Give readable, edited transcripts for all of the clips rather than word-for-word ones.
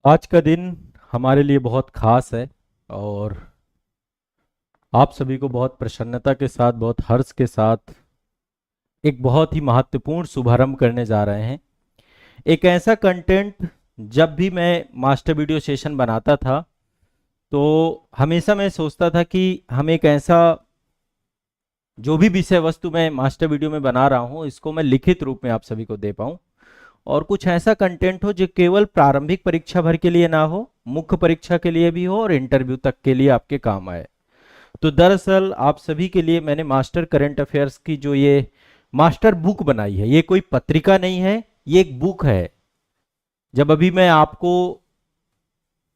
आज का दिन हमारे लिए बहुत खास है और आप सभी को बहुत प्रसन्नता के साथ, बहुत हर्ष के साथ एक बहुत ही महत्वपूर्ण शुभारंभ करने जा रहे हैं। एक ऐसा कंटेंट, जब भी मैं मास्टर वीडियो सेशन बनाता था तो हमेशा मैं सोचता था कि हम एक ऐसा, जो भी विषय वस्तु मैं मास्टर वीडियो में बना रहा हूँ, इसको मैं लिखित रूप में आप सभी को दे पाऊँ और कुछ ऐसा कंटेंट हो जो केवल प्रारंभिक परीक्षा भर के लिए ना हो, मुख्य परीक्षा के लिए भी हो और इंटरव्यू तक के लिए आपके काम आए। तो दरअसल आप सभी के लिए मैंने मास्टर करंट अफेयर्स की जो ये मास्टर बुक बनाई है, ये कोई पत्रिका नहीं है, ये एक बुक है। जब अभी मैं आपको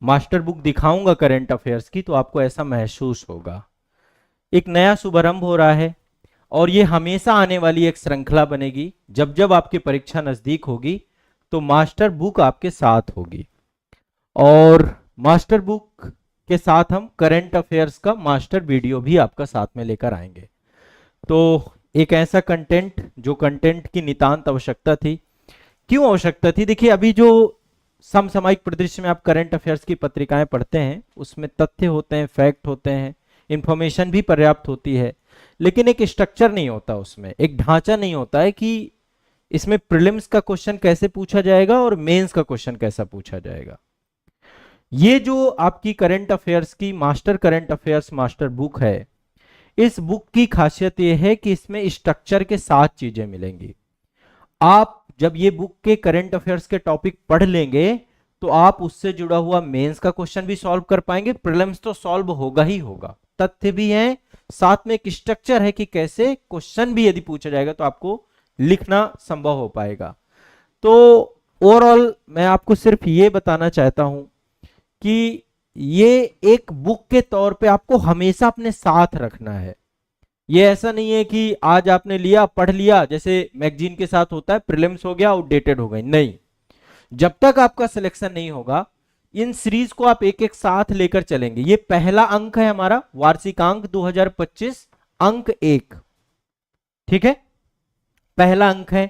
मास्टर बुक दिखाऊंगा करंट अफेयर्स की तो आपको ऐसा महसूस होगा। एक नया शुभारंभ हो रहा है और ये हमेशा आने वाली एक श्रृंखला बनेगी। जब जब आपकी परीक्षा नजदीक होगी तो मास्टर बुक आपके साथ होगी और मास्टर बुक के साथ हम करंट अफेयर्स का मास्टर वीडियो भी आपका साथ में लेकर आएंगे। तो एक ऐसा कंटेंट, जो कंटेंट की नितांत आवश्यकता थी। क्यों आवश्यकता थी? देखिए, अभी जो समसामयिक परिदृश्य में आप करंट अफेयर्स की पत्रिकाएं पढ़ते हैं उसमें तथ्य होते हैं, फैक्ट होते हैं, इंफॉर्मेशन भी पर्याप्त होती है, लेकिन एक स्ट्रक्चर नहीं होता, उसमें एक ढांचा नहीं होता है कि इसमें प्रीलिम्स का क्वेश्चन कैसे पूछा जाएगा और मेंस का क्वेश्चन कैसा पूछा जाएगा। ये जो आपकी करंट अफेयर्स की master current affairs master book है, इस बुक की खासियत यह है कि इसमें स्ट्रक्चर के साथ चीजें मिलेंगी। आप जब ये बुक के करंट अफेयर्स के टॉपिक पढ़ लेंगे तो आप उससे जुड़ा हुआ मेंस का क्वेश्चन भी सॉल्व कर पाएंगे, प्रीलिम्स तो सॉल्व होगा ही होगा, तथ्य भी है, साथ में एक स्ट्रक्चर है कि कैसे क्वेश्चन भी यदि पूछा जाएगा तो आपको लिखना संभव हो पाएगा। तो ओवरऑल मैं आपको सिर्फ ये बताना चाहता हूं कि ये एक बुक के तौर पे आपको हमेशा अपने साथ रखना है। ये ऐसा नहीं है कि आज आपने लिया, पढ़ लिया, जैसे मैगजीन के साथ होता है, प्रीलिम्स हो गया, आउटडेटेड हो गई। नहीं, जब तक आपका सिलेक्शन नहीं होगा इन सीरीज को आप एक एक साथ लेकर चलेंगे। ये पहला अंक है हमारा, वार्षिकांक 2025 अंक 1, ठीक है, पहला अंक है।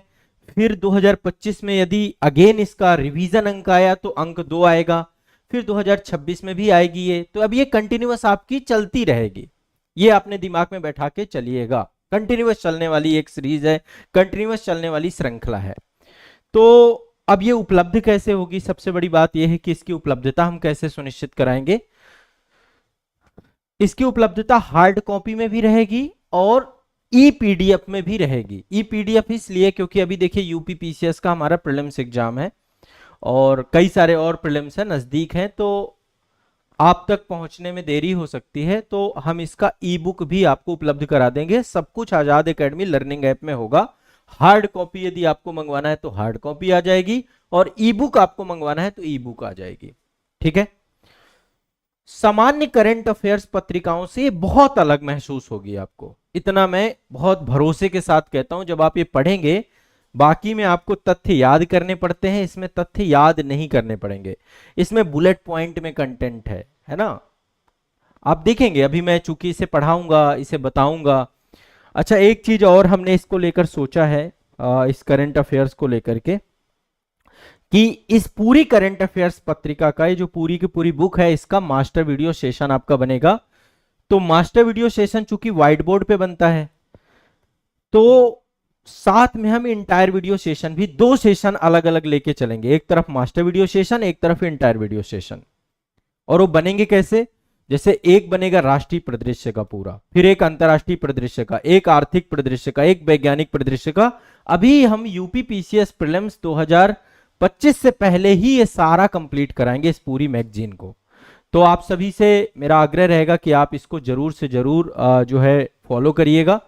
फिर 2025 में यदि अगेन इसका रिवीजन अंक आया तो अंक 2 आएगा, फिर 2026 में भी आएगी ये। तो अब ये कंटिन्यूअस आपकी चलती रहेगी, ये आपने दिमाग में बैठा के चलिएगा। कंटिन्यूअस चलने वाली एक सीरीज है, कंटिन्यूअस चलने वाली श्रृंखला है। तो अब ये उपलब्ध कैसे होगी? सबसे बड़ी बात यह है कि इसकी उपलब्धता हम कैसे सुनिश्चित कराएंगे। इसकी उपलब्धता हार्ड कॉपी में भी रहेगी और ई पीडीएफ में भी रहेगी। ई पीडीएफ इसलिए क्योंकि अभी देखिए यूपी पीसीएस का हमारा प्रीलिम्स एग्जाम है और कई सारे और प्रीलिम्स है, नजदीक हैं, तो आप तक पहुंचने में देरी हो सकती है। तो हम इसका ई बुक भी आपको उपलब्ध करा देंगे। सब कुछ आजाद एकेडमी लर्निंग ऐप में होगा। हार्ड कॉपी यदि आपको मंगवाना है तो हार्ड कॉपी आ जाएगी और ई बुक आपको मंगवाना है तो ई बुक आ जाएगी, ठीक है। सामान्य करंट अफेयर्स पत्रिकाओं से बहुत अलग महसूस होगी आपको, इतना मैं बहुत भरोसे के साथ कहता हूं। जब आप ये पढ़ेंगे, बाकी में आपको तथ्य याद करने पड़ते हैं, इसमें तथ्य याद नहीं करने पड़ेंगे। इसमें बुलेट पॉइंट में कंटेंट है ना। आप देखेंगे, अभी मैं चूंकि इसे पढ़ाऊंगा, इसे बताऊंगा। अच्छा, एक चीज और हमने इसको लेकर सोचा है, इस करंट अफेयर्स को लेकर के, कि इस पूरी करंट अफेयर्स पत्रिका का, ये जो पूरी की पूरी बुक है, इसका मास्टर वीडियो सेशन आपका बनेगा। तो मास्टर वीडियो सेशन चूंकि व्हाइट बोर्ड पे बनता है, तो साथ में हम इंटायर वीडियो सेशन भी, 2 सेशन अलग अलग लेके चलेंगे। एक तरफ मास्टर वीडियो सेशन, एक तरफ इंटायर वीडियो सेशन। और वो बनेंगे कैसे? जैसे एक बनेगा राष्ट्रीय परिदृश्य का पूरा, फिर एक अंतरराष्ट्रीय परिदृश्य का, एक आर्थिक परिदृश्य का, एक वैज्ञानिक परिदृश्य का। अभी हम यूपी पीसीएस प्रीलिम्स 2025 से पहले ही ये सारा कंप्लीट कराएंगे, इस पूरी मैगजीन को। तो आप सभी से मेरा आग्रह रहेगा कि आप इसको जरूर से जरूर जो है फॉलो करिएगा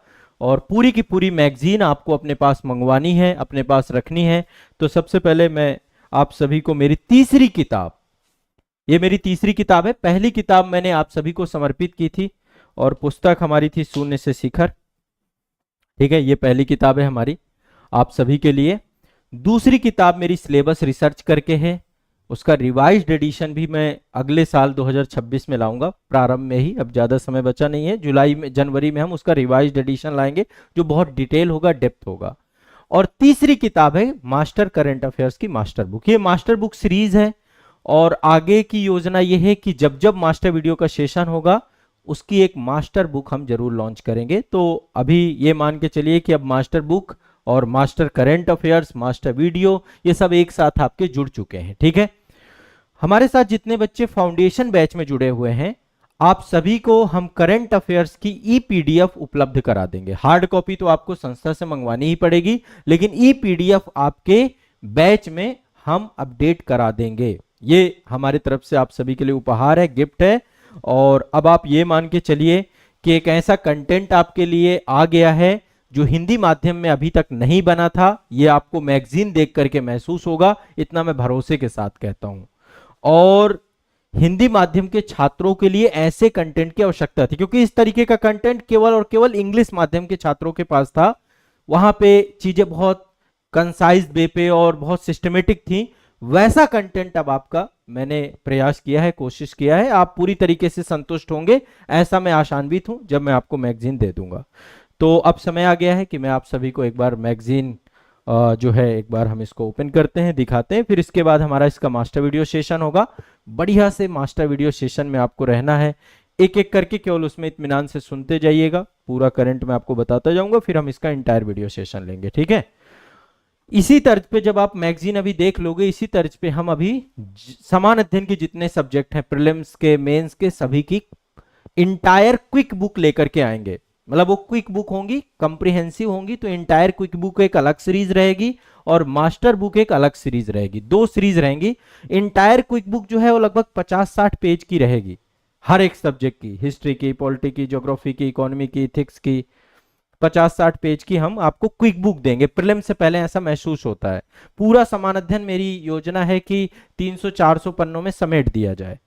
और पूरी की पूरी मैगजीन आपको अपने पास मंगवानी है, अपने पास रखनी है। तो सबसे पहले मैं आप सभी को मेरी तीसरी किताब, ये मेरी तीसरी किताब है। पहली किताब मैंने आप सभी को समर्पित की थी और पुस्तक हमारी थी शून्य से शिखर, ठीक है। ये पहली किताब है हमारी आप सभी के लिए। दूसरी किताब मेरी सिलेबस रिसर्च करके है, उसका रिवाइज्ड एडिशन भी मैं अगले साल 2026 में लाऊंगा, प्रारंभ में ही। अब ज्यादा समय बचा नहीं है, जुलाई में, जनवरी में हम उसका रिवाइज्ड एडिशन लाएंगे जो बहुत डिटेल होगा, डेप्थ होगा। और तीसरी किताब है मास्टर करंट अफेयर्स की मास्टर बुक। ये मास्टर बुक सीरीज है और आगे की योजना यह है कि जब जब मास्टर वीडियो का सेशन होगा उसकी एक मास्टर बुक हम जरूर लॉन्च करेंगे। तो अभी ये मान के चलिए कि अब मास्टर बुक और master current affairs, master video, ये सब एक साथ आपके जुड़ चुके हैं। ठीक है, हमारे साथ जितने बच्चे फाउंडेशन बैच में जुड़े हुए हैं, आप सभी को हम करंट अफेयर्स की ई पीडीएफ उपलब्ध करा देंगे। हार्ड कॉपी तो आपको संस्था से मंगवानी ही पड़ेगी, लेकिन ई पीडीएफ आपके बैच में हम अपडेट करा देंगे। ये हमारी तरफ से आप सभी के लिए उपहार है, गिफ्ट है। और अब आप ये मान के चलिए कि एक ऐसा कंटेंट आपके लिए आ गया है जो हिंदी माध्यम में अभी तक नहीं बना था। ये आपको मैगजीन देख करके महसूस होगा, इतना मैं भरोसे के साथ कहता हूं। और हिंदी माध्यम के छात्रों के लिए ऐसे कंटेंट की आवश्यकता थी, क्योंकि इस तरीके का कंटेंट केवल और केवल इंग्लिश माध्यम के छात्रों के पास था। वहां पे चीजें बहुत कंसाइज वे पे और बहुत सिस्टमेटिक थी। वैसा कंटेंट अब आपका मैंने प्रयास किया है, कोशिश किया है। आप पूरी तरीके से संतुष्ट होंगे ऐसा मैं आशान्वित हूं जब मैं आपको मैगजीन दे दूंगा। तो अब समय आ गया है कि मैं आप सभी को एक बार मैगजीन जो है एक बार हम इसको ओपन करते हैं, दिखाते हैं। फिर इसके बाद हमारा इसका मास्टर वीडियो सेशन होगा। बढ़िया से मास्टर वीडियो सेशन में आपको रहना है, एक एक करके केवल उसमें इत्मीनान से सुनते जाइएगा। पूरा करंट मैं आपको बताता जाऊंगा, फिर हम इसका इंटायर वीडियो सेशन लेंगे। ठीक है, इसी तर्ज पे जब आप मैगजीन अभी देख लोगे, इसी तर्ज पे हम अभी समान अध्ययन के जितने सब्जेक्ट हैं, प्रीलिम्स के, मेंस के, सभी की इंटायर क्विक बुक लेकर के आएंगे। मतलब वो क्विक बुक होंगी, कंप्रिहेंसिव होंगी। तो इंटायर क्विक बुक एक अलग सीरीज रहेगी और मास्टर बुक एक अलग सीरीज रहेगी, दो सीरीज रहेंगी। इंटायर क्विक बुक जो है वो लगभग 50-60 पेज की रहेगी, हर एक सब्जेक्ट की, हिस्ट्री की, पॉलिटी की, ज्योग्राफी की, इकोनॉमी की, इथिक्स की। 50-60 पेज की हम आपको क्विक बुक देंगे। प्रीलिम से पहले ऐसा महसूस होता है। पूरा समान अध्ययन मेरी योजना है कि 300-400 पन्नों में समेट दिया जाए,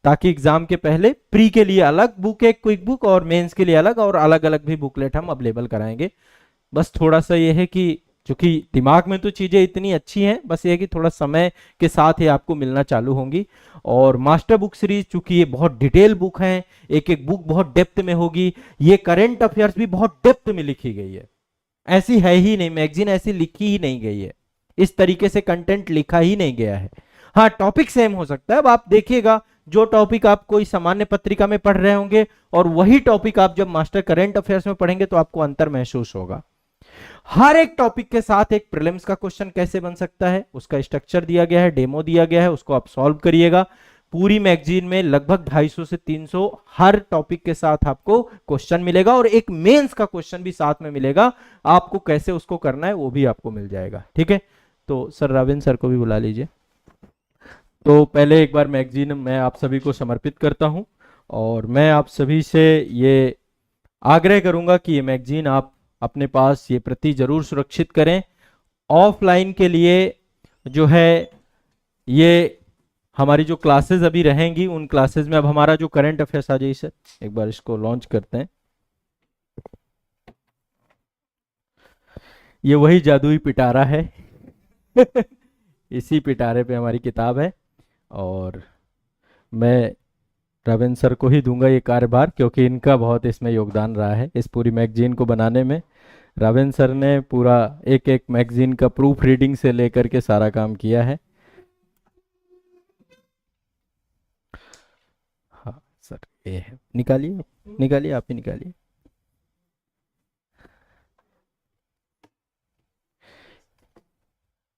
ताकि एग्जाम के पहले प्री के लिए अलग बुक है क्विक बुक, और मेंस के लिए अलग, और अलग अलग भी बुकलेट हम अवेलेबल कराएंगे। बस थोड़ा सा ये है कि चूंकि दिमाग में तो चीजें इतनी अच्छी हैं, बस ये है कि थोड़ा समय के साथ ही आपको मिलना चालू होंगी। और मास्टर बुक सीरीज चूंकि ये बहुत डिटेल बुक है, एक एक बुक बहुत डेप्थ में होगी। ये करंट अफेयर्स भी बहुत डेप्थ में लिखी गई है, ऐसी है ही नहीं मैगजीन, ऐसी लिखी ही नहीं गई है, इस तरीके से कंटेंट लिखा ही नहीं गया है। हाँ, टॉपिक सेम हो सकता है। अब आप देखिएगा, जो टॉपिक आप कोई सामान्य पत्रिका में पढ़ रहे होंगे और वही टॉपिक आप जब मास्टर करंट अफेयर्स में पढ़ेंगे तो आपको अंतर महसूस होगा। हर एक टॉपिक के साथ एक प्रीलिम्स का क्वेश्चन कैसे बन सकता है, उसका स्ट्रक्चर दिया गया है, डेमो दिया गया है, उसको आप सॉल्व करिएगा। पूरी मैगजीन में लगभग 250 से 300 हर टॉपिक के साथ आपको क्वेश्चन मिलेगा, और एक मेंस का क्वेश्चन भी साथ में मिलेगा। आपको कैसे उसको करना है वो भी आपको मिल जाएगा। ठीक है, तो सर रविंद्र सर को भी बुला लीजिए। तो पहले एक बार मैगजीन मैं आप सभी को समर्पित करता हूं, और मैं आप सभी से ये आग्रह करूंगा कि ये मैगजीन आप अपने पास ये प्रति जरूर सुरक्षित करें। ऑफलाइन के लिए जो है ये हमारी जो क्लासेस अभी रहेंगी, उन क्लासेस में अब हमारा जो करंट अफेयर्स, आ जाइए सर, एक बार इसको लॉन्च करते हैं। ये वही जादुई पिटारा है इसी पिटारे पे हमारी किताब है, और मैं रविंद्र सर को ही दूंगा ये कार्यभार, क्योंकि इनका बहुत इसमें योगदान रहा है इस पूरी मैगजीन को बनाने में। रविंद्र सर ने पूरा एक एक मैगजीन का प्रूफ रीडिंग से लेकर के सारा काम किया है। हाँ सर, ये है, निकालिए निकालिए, आप ही निकालिए।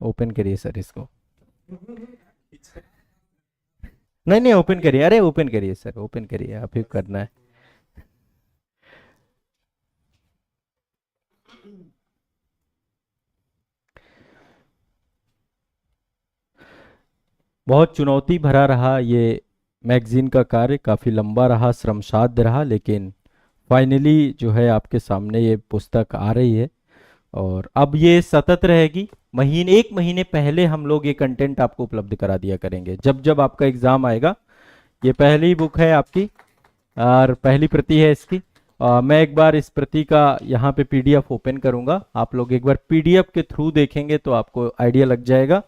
ओपन करिए सर इसको। नहीं नहीं, ओपन करिए, अरे ओपन करिए सर, ओपन करिए, आप ही करना है। बहुत चुनौती भरा रहा ये मैगजीन का कार्य, काफ़ी लंबा रहा, श्रमसाध्य रहा, लेकिन फाइनली जो है आपके सामने ये पुस्तक आ रही है। और अब ये सतत रहेगी, एक महीने पहले हम लोग ये कंटेंट आपको उपलब्ध करा दिया करेंगे जब जब आपका एग्जाम आएगा। ये पहली बुक है आपकी और पहली प्रति है इसकी। मैं एक बार इस प्रति का यहाँ पे पीडीएफ ओपन करूंगा, आप लोग एक बार पीडीएफ के थ्रू देखेंगे तो आपको आइडिया लग जाएगा।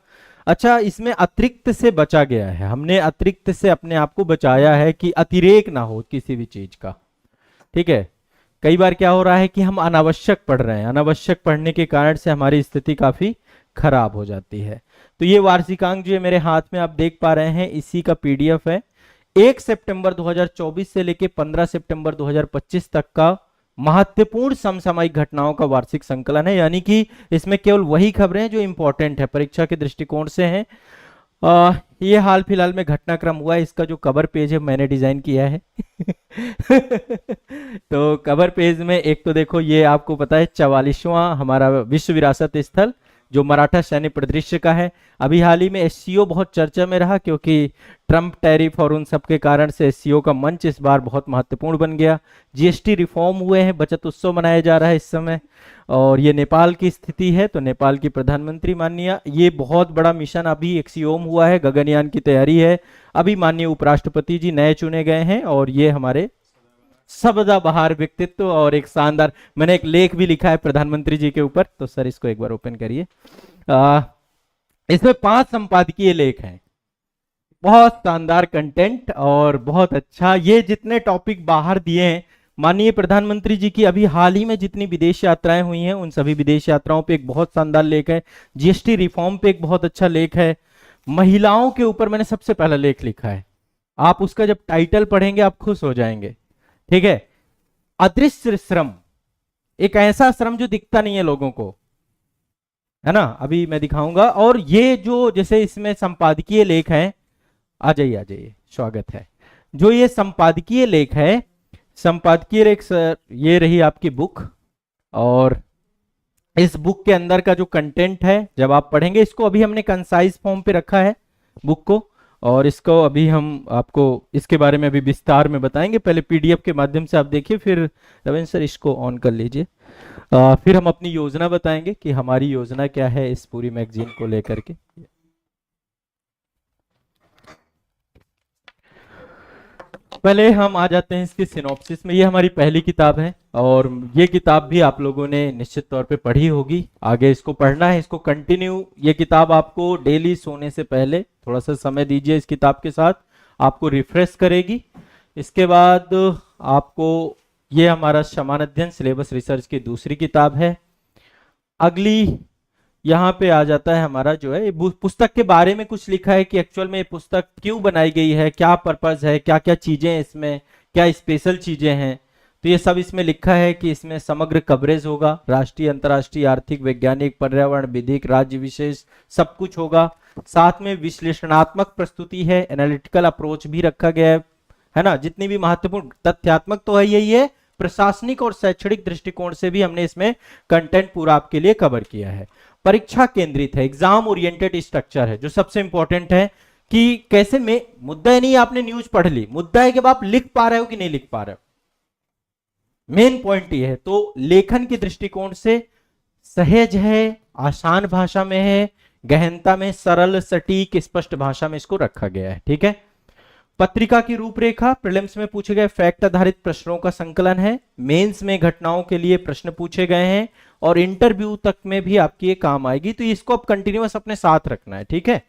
अच्छा, इसमें अतिरिक्त से बचा गया है, हमने अतिरिक्त से अपने आप को बचाया है कि अतिरेक ना हो किसी भी चीज का। ठीक है, कई बार क्या हो रहा है कि हम अनावश्यक पढ़ रहे हैं, अनावश्यक पढ़ने के कारण से हमारी स्थिति काफी खराब हो जाती है। तो ये वार्षिकांक जो है मेरे हाथ में आप देख पा रहे हैं, इसी का पीडीएफ है। 1 सितंबर 2024 से लेके 15 सितंबर 2025 तक का महत्वपूर्ण समसामयिक घटनाओं का वार्षिक संकलन है, यानी कि इसमें केवल वही खबरें हैं जो इंपॉर्टेंट है, परीक्षा के दृष्टिकोण से हैं। ये हाल फिलहाल में घटनाक्रम हुआ है, इसका जो कवर पेज है मैंने डिजाइन किया है। तो कवर पेज में एक तो देखो, ये आपको पता है 44वां हमारा विश्व विरासत स्थल जो मराठा सैन्य परिदृश्य का है। अभी हाल ही में एससीओ बहुत चर्चा में रहा, क्योंकि ट्रंप टैरिफ और उन सब के कारण से एससीओ का मंच इस बार बहुत महत्वपूर्ण बन गया। जीएसटी रिफॉर्म हुए हैं, बचत उत्सव मनाया जा रहा है इस समय। और ये नेपाल की स्थिति है, तो नेपाल की प्रधानमंत्री माननीय, ये बहुत बड़ा मिशन अभी एक्सियोम हुआ है, गगनयान की तैयारी है। अभी माननीय उपराष्ट्रपति जी नए चुने गए हैं, और ये हमारे सदाबहार व्यक्तित्व और एक शानदार, मैंने एक लेख भी लिखा है प्रधानमंत्री जी के ऊपर, तो सर इसको एक बार ओपन करिए। इसमें 5 संपादकीय लेख हैं, बहुत शानदार कंटेंट और बहुत अच्छा। ये जितने टॉपिक बाहर दिए हैं माननीय प्रधानमंत्री जी की, अभी हाल ही में जितनी विदेश यात्राएं हुई हैं उन सभी विदेश यात्राओं पे एक बहुत शानदार लेख है। जीएसटी रिफॉर्म पे एक बहुत अच्छा लेख है। महिलाओं के ऊपर मैंने सबसे पहला लेख लिखा है, आप उसका जब टाइटल पढ़ेंगे आप खुश हो जाएंगे, ठीक है। अदृश्य श्रम, एक ऐसा श्रम जो दिखता नहीं है लोगों को, है ना, अभी मैं दिखाऊंगा। और ये जो जैसे इसमें संपादकीय लेख है, आ जाइए आ जाइए, स्वागत है। जो ये संपादकीय लेख है, संपादकीय लेख सर, ये रही आपकी बुक, और इस बुक के अंदर का जो कंटेंट है जब आप पढ़ेंगे, इसको अभी हमने कंसाइज फॉर्म पे रखा है बुक को, और इसको अभी हम आपको इसके बारे में अभी विस्तार में बताएंगे। पहले पीडीएफ के माध्यम से आप देखिए, फिर रविंद्र सर इसको ऑन कर लीजिए। फिर हम अपनी योजना बताएंगे कि हमारी योजना क्या है इस पूरी मैगजीन को लेकर के। पहले हम आ जाते हैं इसकी सिनॉप्सिस में। ये हमारी पहली किताब है, और ये किताब भी आप लोगों ने निश्चित तौर पे पढ़ी होगी, आगे इसको पढ़ना है, इसको कंटिन्यू। ये किताब आपको डेली सोने से पहले थोड़ा सा समय दीजिए, इस किताब के साथ आपको रिफ्रेश करेगी। इसके बाद आपको, ये हमारा समान अध्ययन सिलेबस रिसर्च की दूसरी किताब है। अगली यहाँ पे आ जाता है हमारा जो है, पुस्तक के बारे में कुछ लिखा है कि एक्चुअल में ये पुस्तक क्यों बनाई गई है, क्या पर्पस है, क्या क्या चीजें हैं इसमें, क्या स्पेशल चीजें हैं। तो ये सब इसमें लिखा है कि इसमें समग्र कवरेज होगा, राष्ट्रीय अंतर्राष्ट्रीय आर्थिक वैज्ञानिक पर्यावरण विधिक राज्य विशेष सब कुछ होगा। साथ में विश्लेषणात्मक प्रस्तुति है, एनालिटिकल अप्रोच भी रखा गया है ना। जितनी भी महत्वपूर्ण तथ्यात्मक तो है यही है, प्रशासनिक और शैक्षणिक दृष्टिकोण से भी हमने इसमें कंटेंट पूरा आपके लिए कवर किया है। परीक्षा केंद्रित है, एग्जाम ओरिएंटेड स्ट्रक्चर है, जो सबसे इंपॉर्टेंट है कि कैसे में, मुद्दा नहीं आपने न्यूज पढ़ ली, मुद्दा है कि आप लिख पा रहे हो कि नहीं लिख पा रहे हो, मेन पॉइंट ये है। तो लेखन के दृष्टिकोण से सहज है, आसान भाषा में है, गहनता में सरल सटीक स्पष्ट भाषा में इसको रखा गया है, ठीक है। पत्रिका की रूपरेखा, प्रीलिम्स में पूछे गए फैक्ट आधारित प्रश्नों का संकलन है, मेंस में घटनाओं के लिए प्रश्न पूछे गए हैं, और इंटरव्यू तक में भी आपकी ये काम आएगी, तो इसको आप कंटिन्यूअस अपने साथ रखना है, ठीक है।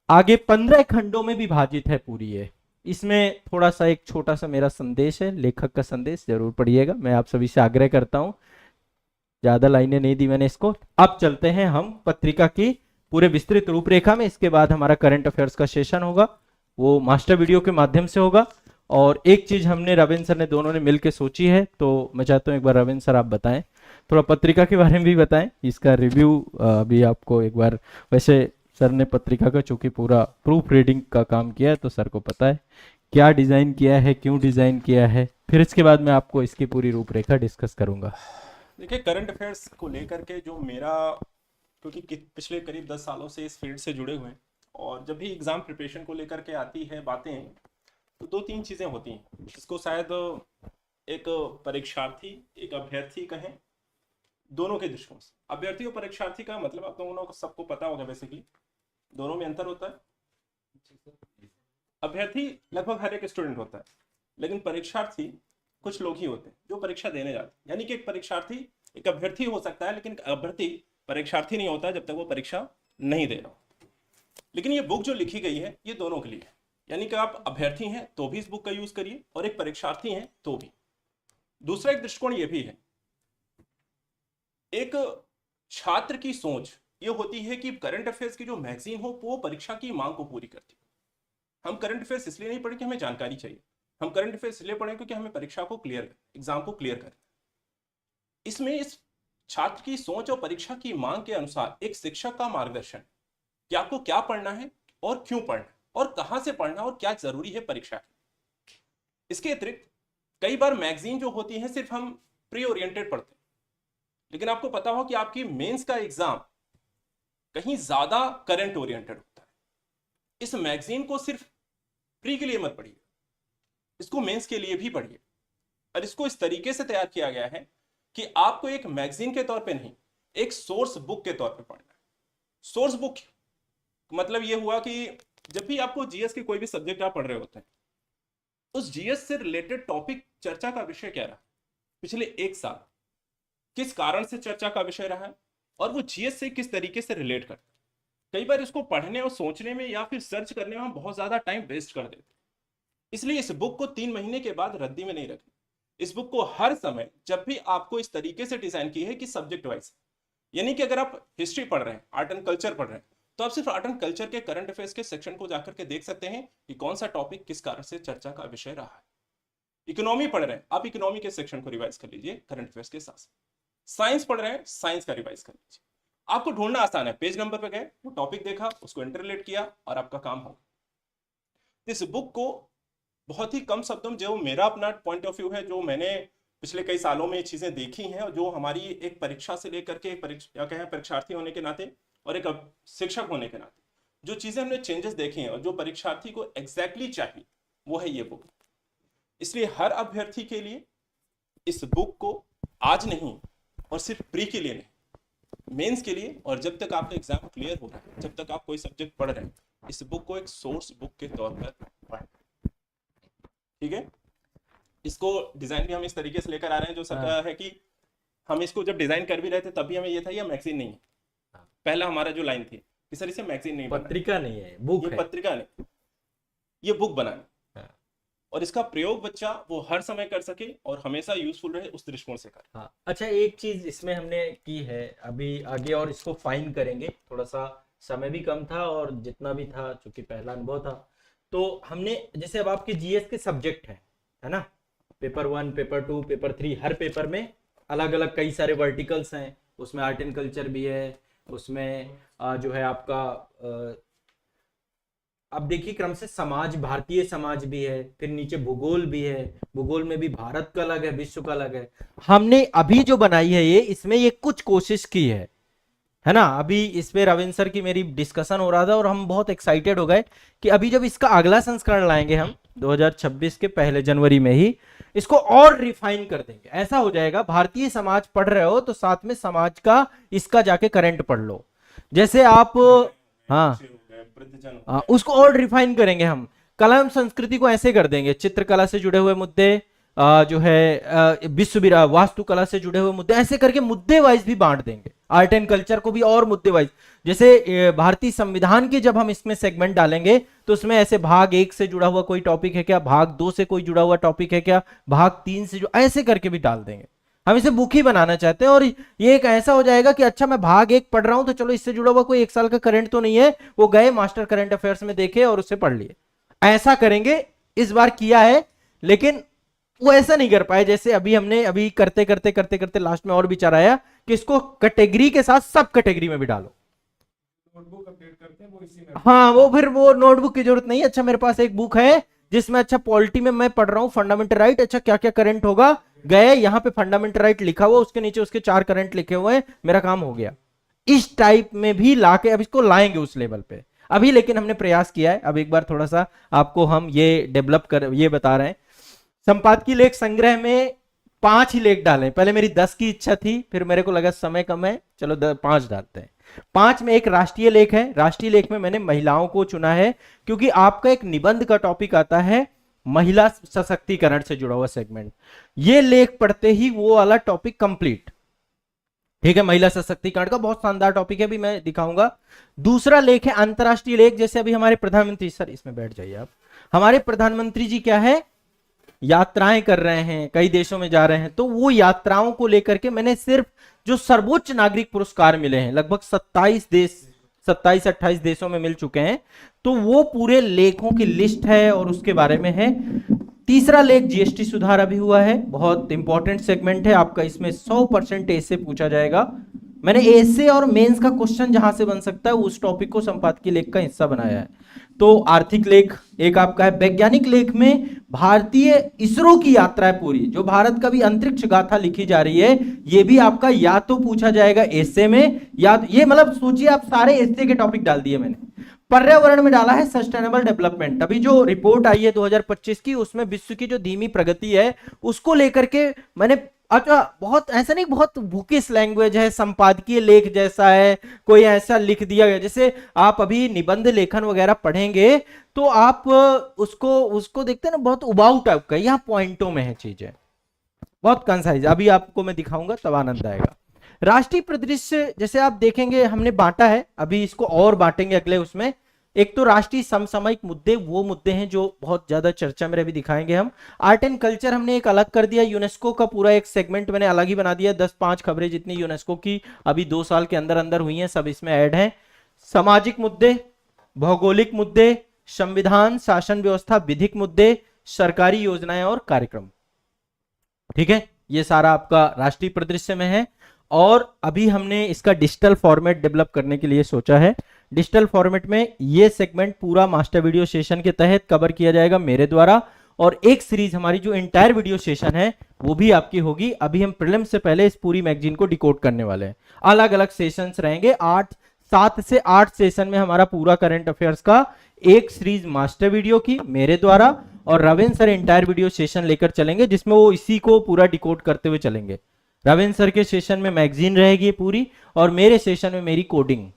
आगे 15 खंडों में विभाजित है पूरी ये। इसमें थोड़ा सा एक छोटा सा मेरा संदेश है, लेखक का संदेश जरूर पढ़िएगा, मैं आप सभी से आग्रह करता हूं, ज्यादा लाइनें नहीं दी मैंने इसको। अब चलते हैं हम पत्रिका की पूरे विस्तृत रूपरेखा में। इसके बाद हमारा करंट अफेयर्स का सेशन होगा, वो मास्टर वीडियो के माध्यम से होगा। और एक चीज हमने रविंद्र सर ने दोनों ने मिलकर सोची है, तो मैं चाहता हूं एक बार रविंद्र सर आप बताएं, थोड़ा पत्रिका के बारे में भी बताएं, इसका रिव्यू अभी आपको एक बार। वैसे सर ने पत्रिका का चूंकि पूरा प्रूफ रीडिंग का काम किया है, तो सर को पता है क्या डिजाइन किया है, क्यों डिजाइन किया है। फिर इसके बाद मैं आपको इसकी पूरी रूपरेखा डिस्कस करूंगा। देखिए, करंट अफेयर्स को लेकर के जो मेरा, क्योंकि पिछले करीब 10 सालों से इस फील्ड से जुड़े हुए हैं, और जब भी एग्जाम प्रिपरेशन को लेकर के आती है बातें, तो 2-3 चीज़ें होती हैं। इसको शायद एक परीक्षार्थी, एक अभ्यर्थी कहें, दोनों के दृष्टिकोण से। अभ्यर्थी और परीक्षार्थी का मतलब आप दोनों को सबको पता होगा, बेसिकली दोनों में अंतर होता है। अभ्यर्थी लगभग हर एक स्टूडेंट होता है, लेकिन परीक्षार्थी कुछ लोग ही होते हैं जो परीक्षा देने जाते हैं। यानी कि एक परीक्षार्थी एक अभ्यर्थी हो सकता है, लेकिन अभ्यर्थी परीक्षार्थी नहीं होता जब तक वो परीक्षा नहीं दे रहा हो। लेकिन ये बुक जो लिखी गई है ये दोनों के लिए है, यानी कि आप अभ्यर्थी हैं तो भी इस बुक का यूज करिए, और एक परीक्षार्थी हैं तो भी। दूसरा एक दृष्टिकोण ये भी है, एक छात्र की सोच ये होती है कि करंट अफेयर्स की जो मैगजीन हो वो परीक्षा की मांग को पूरी करती है। हम करंट अफेयर्स इसलिए नहीं पढ़े कि हमें जानकारी चाहिए, हम करंट अफेयर्स इसलिए पढ़े क्योंकि हमें परीक्षा को क्लियर, एग्जाम को क्लियर करना। इसमें इस छात्र की सोच और परीक्षा की मांग के अनुसार एक शिक्षक का मार्गदर्शन कि आपको क्या पढ़ना है और क्यों पढ़ना है और कहां से पढ़ना और क्या जरूरी है परीक्षा की। इसके अतिरिक्त कई बार मैगजीन जो होती है सिर्फ हम प्री ओरिएंटेड पढ़ते हैं, लेकिन आपको पता हो कि आपकी मेंस का एग्जाम कहीं ज्यादा करंट ओरिएंटेड होता है। इस मैगजीन को सिर्फ प्री के लिए मत पढ़िए, इसको मेंस के लिए भी पढ़िए। और इसको इस तरीके से तैयार किया गया है कि आपको एक मैगजीन के तौर पे नहीं, एक सोर्स बुक के तौर पे पढ़ना है। सोर्स बुक मतलब ये हुआ कि जब भी आपको जीएस के कोई भी सब्जेक्ट आप पढ़ रहे होते हैं, उस जीएस से रिलेटेड टॉपिक चर्चा का विषय क्या रहा पिछले एक साल, किस कारण से चर्चा का विषय रहा है और वो जीएस से किस तरीके से रिलेट करता है। कई बार इसको पढ़ने और सोचने में या फिर सर्च करने में हम बहुत ज्यादा टाइम वेस्ट कर देते हैं। इसलिए इस बुक को 3 महीने के बाद रद्दी में नहीं रखना। इस बुक को हर समय जब भी आपको इस तरीके से डिजाइन की है कि सब्जेक्ट वाइज, यानी कि अगर आप हिस्ट्री पढ़ रहे हैं, आर्ट एंड कल्चर पढ़ रहे हैं, तो आप सिर्फ आर्ट एंड कल्चर के करंट अफेयर्स के सेक्शन को जाकर के देख सकते हैं कि कौन सा टॉपिक किस कारण से चर्चा का विषय रहा है। इकोनॉमी पढ़ रहे हैं, आप इकोनॉमी के सेक्शन को रिवाइज कर लीजिए करंट अफेयर्स के साथ। साइंस पढ़ रहे हैं, साइंस का रिवाइज कर लीजिए। आपको ढूंढना आसान है, पेज नंबर पे गए, वो टॉपिक देखा, उसको इंटरलेट किया और आपका काम होगा। इस बुक को बहुत ही कम शब्दों में, जो मेरा अपना पॉइंट ऑफ व्यू है, जो मैंने पिछले कई सालों में ये चीजें देखी हैं और जो हमारी एक परीक्षा से लेकर के परीक्षार्थी होने के नाते और एक शिक्षक होने के नाते जो चीजें हमने चेंजेस देखे हैं और जो परीक्षार्थी को एग्जैक्टली चाहिए वो है ये बुक। इसलिए हर अभ्यर्थी के लिए इस बुक को आज नहीं और सिर्फ प्री के लिए नहीं, मेंस के लिए और जब तक आपका एग्जाम क्लियर हो रहा है, जब तक आप कोई सब्जेक्ट पढ़ रहे हैं, इस बुक को एक सोर्स बुक के तौर पर पढ़ें। ठीक है, इसको डिजाइन भी हम इस तरीके से लेकर आ रहे हैं जो सका है कि हम इसको जब डिजाइन कर भी रहे थे तब भी हमें ये था ये मैगजीन नहीं है। पहला हमारा जो लाइन थी कि सर इसे मैगजीन नहीं, पत्रिका नहीं है, बुक ये है। पत्रिका नहीं, ये बुक बनानी और इसका प्रयोग बच्चा वो हर समय कर सके और हमेशा यूजफुल रहे, उस दृष्टिकोण से कर। हाँ, अच्छा, एक चीज इसमें हमने की है, अभी आगे और इसको फाइन करेंगे, थोड़ा सा समय भी कम था और जितना भी था चूंकि पहला अनुभव था, तो हमने जैसे अब आपके जीएस के सब्जेक्ट है ना, पेपर 1, पेपर 2, पेपर 3, हर पेपर में अलग अलग कई सारे वर्टिकल्स हैं, उसमें आर्ट एंड कल्चर भी है, उसमें जो है आपका अब देखिए क्रम से समाज, भारतीय समाज भी है, फिर नीचे भूगोल भी है, भूगोल में भी भारत का अलग है, विश्व का अलग है। हमने अभी जो बनाई है ये, इसमें ये कुछ कोशिश की है ना। अभी इस पे रविंद्र सर की मेरी डिस्कशन हो रहा था और हम बहुत एक्साइटेड हो गए कि अभी जब इसका अगला संस्करण लाएंगे हम 2026 के पहले जनवरी में ही, इसको और रिफाइन कर देंगे। ऐसा हो जाएगा भारतीय समाज पढ़ रहे हो तो साथ में समाज का इसका जाके करंट पढ़ लो, जैसे आप उसको और रिफाइन करेंगे हम। कला एवं संस्कृति को ऐसे कर देंगे, चित्रकला से जुड़े हुए मुद्दे, जो है विश्व वास्तुकला से जुड़े हुए मुद्दे, ऐसे करके मुद्दे वाइज भी बांट देंगे। आर्ट एंड कल्चर को भी और मुद्दे वाइज, जैसे भारतीय संविधान के जब हम इसमें सेगमेंट डालेंगे तो उसमें ऐसे भाग 1 से जुड़ा हुआ कोई टॉपिक है क्या, भाग 2 से कोई जुड़ा हुआ टॉपिक है क्या, भाग 3 से ऐसे करके भी डाल देंगे। हम इसे बुक ही बनाना चाहते हैं और ये एक ऐसा हो जाएगा कि अच्छा मैं भाग 1 पढ़ रहा हूं तो चलो इससे जुड़ा हुआ कोई 1 साल का करंट तो नहीं है, वो गए मास्टर करंट अफेयर्स में देखे और उससे पढ़ लिए। ऐसा करेंगे, इस बार किया है, लेकिन वो ऐसा नहीं कर पाए जैसे अभी करते करते लास्ट में और विचार आया कि इसको कैटेगरी के साथ सब कैटेगरी में भी डालो। नोटबुक अपडेट करते हैं वो इसी में। हाँ, वो फिर वो नोटबुक की जरूरत नहीं है। अच्छा मेरे पास एक बुक है जिसमें अच्छा पॉलिटी में मैं पढ़ रहा हूँ फंडामेंटल राइट, अच्छा क्या क्या करंट होगा, गए यहाँ पे फंडामेंटल राइट लिखा हुआ, उसके नीचे उसके 4 करंट लिखे हुए हैं, मेरा काम हो गया। इस टाइप में भी लाके अब इसको लाएंगे उस लेवल पे अभी, लेकिन हमने प्रयास किया है। अब एक बार थोड़ा सा आपको हम ये डेवलप कर ये बता रहे हैं। संपादकीय लेख संग्रह में 5 ही लेख डालें, पहले मेरी 10 की इच्छा थी, फिर मेरे को लगा समय कम है, चलो 5 डालते हैं। 5 में एक राष्ट्रीय लेख है। राष्ट्रीय लेख में मैंने महिलाओं को चुना है क्योंकि आपका एक निबंध का टॉपिक आता है महिला सशक्तिकरण से जुड़ा हुआ सेगमेंट। ये लेख पढ़ते ही वो वाला टॉपिक कंप्लीट, ठीक है। महिला सशक्तिकरण का बहुत शानदार टॉपिक है, अभी मैं दिखाऊंगा। दूसरा लेख है अंतरराष्ट्रीय लेख, जैसे अभी हमारे प्रधानमंत्री, सर इसमें बैठ जाइए आप, हमारे प्रधानमंत्री जी क्या है यात्राएं कर रहे हैं, कई देशों में जा रहे हैं, तो वो यात्राओं को लेकर के मैंने सिर्फ जो सर्वोच्च नागरिक पुरस्कार मिले हैं, लगभग 27-28 देशों में मिल चुके हैं, तो वो पूरे लेखों की लिस्ट है और उसके बारे में है। तीसरा लेख जीएसटी सुधार अभी हुआ है, बहुत इंपॉर्टेंट सेगमेंट है आपका, इसमें 100% ऐसे पूछा जाएगा। मैंने ऐसे और मेंस का क्वेश्चन जहां से बन सकता है उस टॉपिक को संपादकीय लेख का हिस्सा बनाया है। तो आर्थिक लेख एक आपका है। वैज्ञानिक लेख में भारतीय इसरो की यात्रा है पूरी, जो भारत का भी अंतरिक्ष गाथा लिखी जा रही है, ये भी आपका या तो पूछा जाएगा एसे में, या ये मतलब सोचिए आप सारे एसे के टॉपिक डाल दिए मैंने। पर्यावरण में डाला है सस्टेनेबल डेवलपमेंट, अभी जो रिपोर्ट आई है 2025 की, उसमें विश्व की जो धीमी प्रगति है उसको लेकर के मैंने, अच्छा बहुत ऐसा नहीं, बहुत बुकिश लैंग्वेज है, संपादकीय लेख जैसा है, कोई ऐसा लिख दिया गया, जैसे आप अभी निबंध लेखन वगैरह पढ़ेंगे तो आप उसको देखते हैं ना, बहुत उबाऊ टाइप का, यहाँ पॉइंटों में है चीजें, बहुत कंसाइज, अभी आपको मैं दिखाऊंगा तब आनंद आएगा। राष्ट्रीय परिदृश्य जैसे आप देखेंगे हमने बांटा है, अभी इसको और बांटेंगे अगले उसमें। एक तो राष्ट्रीय समसामयिक मुद्दे, वो मुद्दे हैं जो बहुत ज्यादा चर्चा में अभी दिखाएंगे हम। आर्ट एंड कल्चर हमने एक अलग कर दिया, यूनेस्को का पूरा एक सेगमेंट मैंने अलग ही बना दिया, 10-5 खबरें जितनी यूनेस्को की अभी 2 साल के अंदर अंदर हुई हैं सब इसमें ऐड हैं। सामाजिक मुद्दे, भौगोलिक मुद्दे, संविधान, शासन व्यवस्था, विधिक मुद्दे, सरकारी योजनाएं और कार्यक्रम, ठीक है, ये सारा आपका राष्ट्रीय परिदृश्य में है। और अभी हमने इसका डिजिटल फॉर्मेट डेवलप करने के लिए सोचा है। डिजिटल फॉर्मेट में ये सेगमेंट पूरा मास्टर वीडियो सेशन के तहत कवर किया जाएगा मेरे द्वारा, और एक सीरीज हमारी जो इंटायर वीडियो सेशन है वो भी आपकी होगी। अभी हम प्रीलिम्स से पहले इस पूरी मैगजीन को डिकोड करने वाले हैं, अलग अलग सेशंस रहेंगे, 7 से 8 सेशन में हमारा पूरा करंट अफेयर्स का एक सीरीज मास्टर वीडियो की मेरे द्वारा, और Ravindra sir entire video session लेकर चलेंगे जिसमें वो इसी को पूरा डिकोड करते हुए चलेंगे। रविंद्र सर के सेशन में मैगजीन रहेगी पूरी, और मेरे सेशन में मेरी कोडिंग,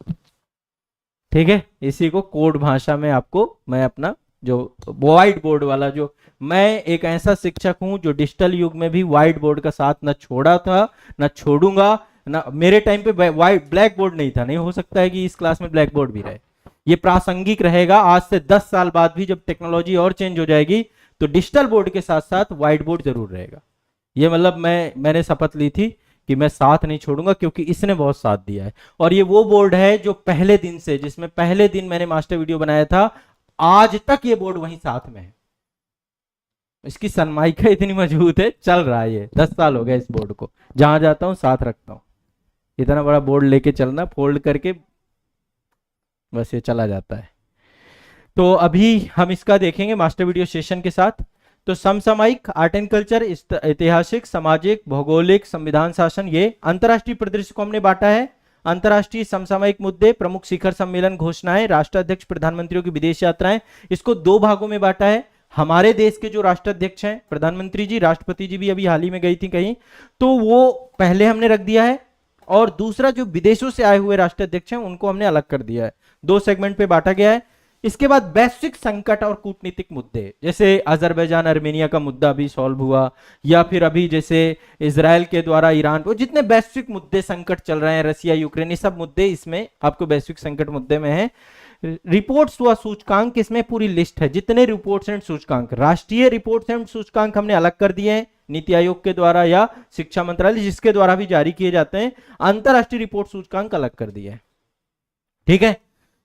ठीक है, इसी को कोड भाषा में आपको मैं अपना जो व्हाइट बोर्ड वाला, जो मैं एक ऐसा शिक्षक हूं जो डिजिटल युग में भी व्हाइट बोर्ड का साथ न छोड़ा था न छोड़ूंगा ना। मेरे टाइम पे व्हाइट ब्लैक बोर्ड नहीं था, नहीं हो सकता है कि इस क्लास में ब्लैक बोर्ड भी रहे, ये प्रासंगिक रहेगा। आज से 10 साल बाद भी जब टेक्नोलॉजी और चेंज हो जाएगी तो डिजिटल बोर्ड के साथ साथ व्हाइट बोर्ड जरूर रहेगा। ये मतलब मैंने शपथ ली थी कि मैं साथ नहीं छोड़ूंगा, क्योंकि इसने बहुत साथ दिया है। और ये वो बोर्ड है जो पहले दिन से, जिसमें पहले दिन मैंने मास्टर वीडियो बनाया था, आज तक ये बोर्ड वहीं साथ में है। इसकी सनमाइका इतनी मजबूत है, चल रहा है ये, 10 साल हो गए इस बोर्ड को, जहां जाता हूं साथ रखता हूं। इतना बड़ा बोर्ड लेके चलना, फोल्ड करके बस ये चला जाता है। तो अभी हम इसका देखेंगे मास्टर वीडियो सेशन के साथ। तो समसामयिक, आर्ट एंड कल्चर, ऐतिहासिक, सामाजिक, भौगोलिक, संविधान, शासन, ये अंतरराष्ट्रीय परिदृश्य को हमने बांटा है। अंतरराष्ट्रीय समसामयिक मुद्दे, प्रमुख शिखर सम्मेलन, घोषणाएं, राष्ट्राध्यक्ष प्रधानमंत्रियों की विदेश यात्राएं, इसको 2 भागों में बांटा है। हमारे देश के जो राष्ट्राध्यक्ष हैं, प्रधानमंत्री जी, राष्ट्रपति जी भी अभी हाल ही में गई थी कहीं, तो वो पहले हमने रख दिया है, और दूसरा जो विदेशों से आए हुए राष्ट्राध्यक्ष हैं उनको हमने अलग कर दिया है, 2 सेगमेंट पे बांटा गया है। इसके बाद वैश्विक संकट और कूटनीतिक मुद्दे, जैसे अजरबैजान अर्मेनिया का मुद्दा अभी सॉल्व हुआ, या फिर अभी जैसे इजराइल के द्वारा ईरान पर जितने वैश्विक मुद्दे संकट चल रहे हैं, रसिया यूक्रेन, ये सब मुद्दे इसमें आपको वैश्विक संकट मुद्दे में है। रिपोर्ट्स व सूचकांक, इसमें पूरी लिस्ट है, जितने रिपोर्ट्स एंड सूचकांक, राष्ट्रीय रिपोर्ट्स एंड सूचकांक हमने अलग कर दिए हैं नीति आयोग के द्वारा या शिक्षा मंत्रालय जिसके द्वारा भी जारी किए जाते हैं, अंतरराष्ट्रीय रिपोर्ट सूचकांक अलग कर दिए हैं, ठीक है।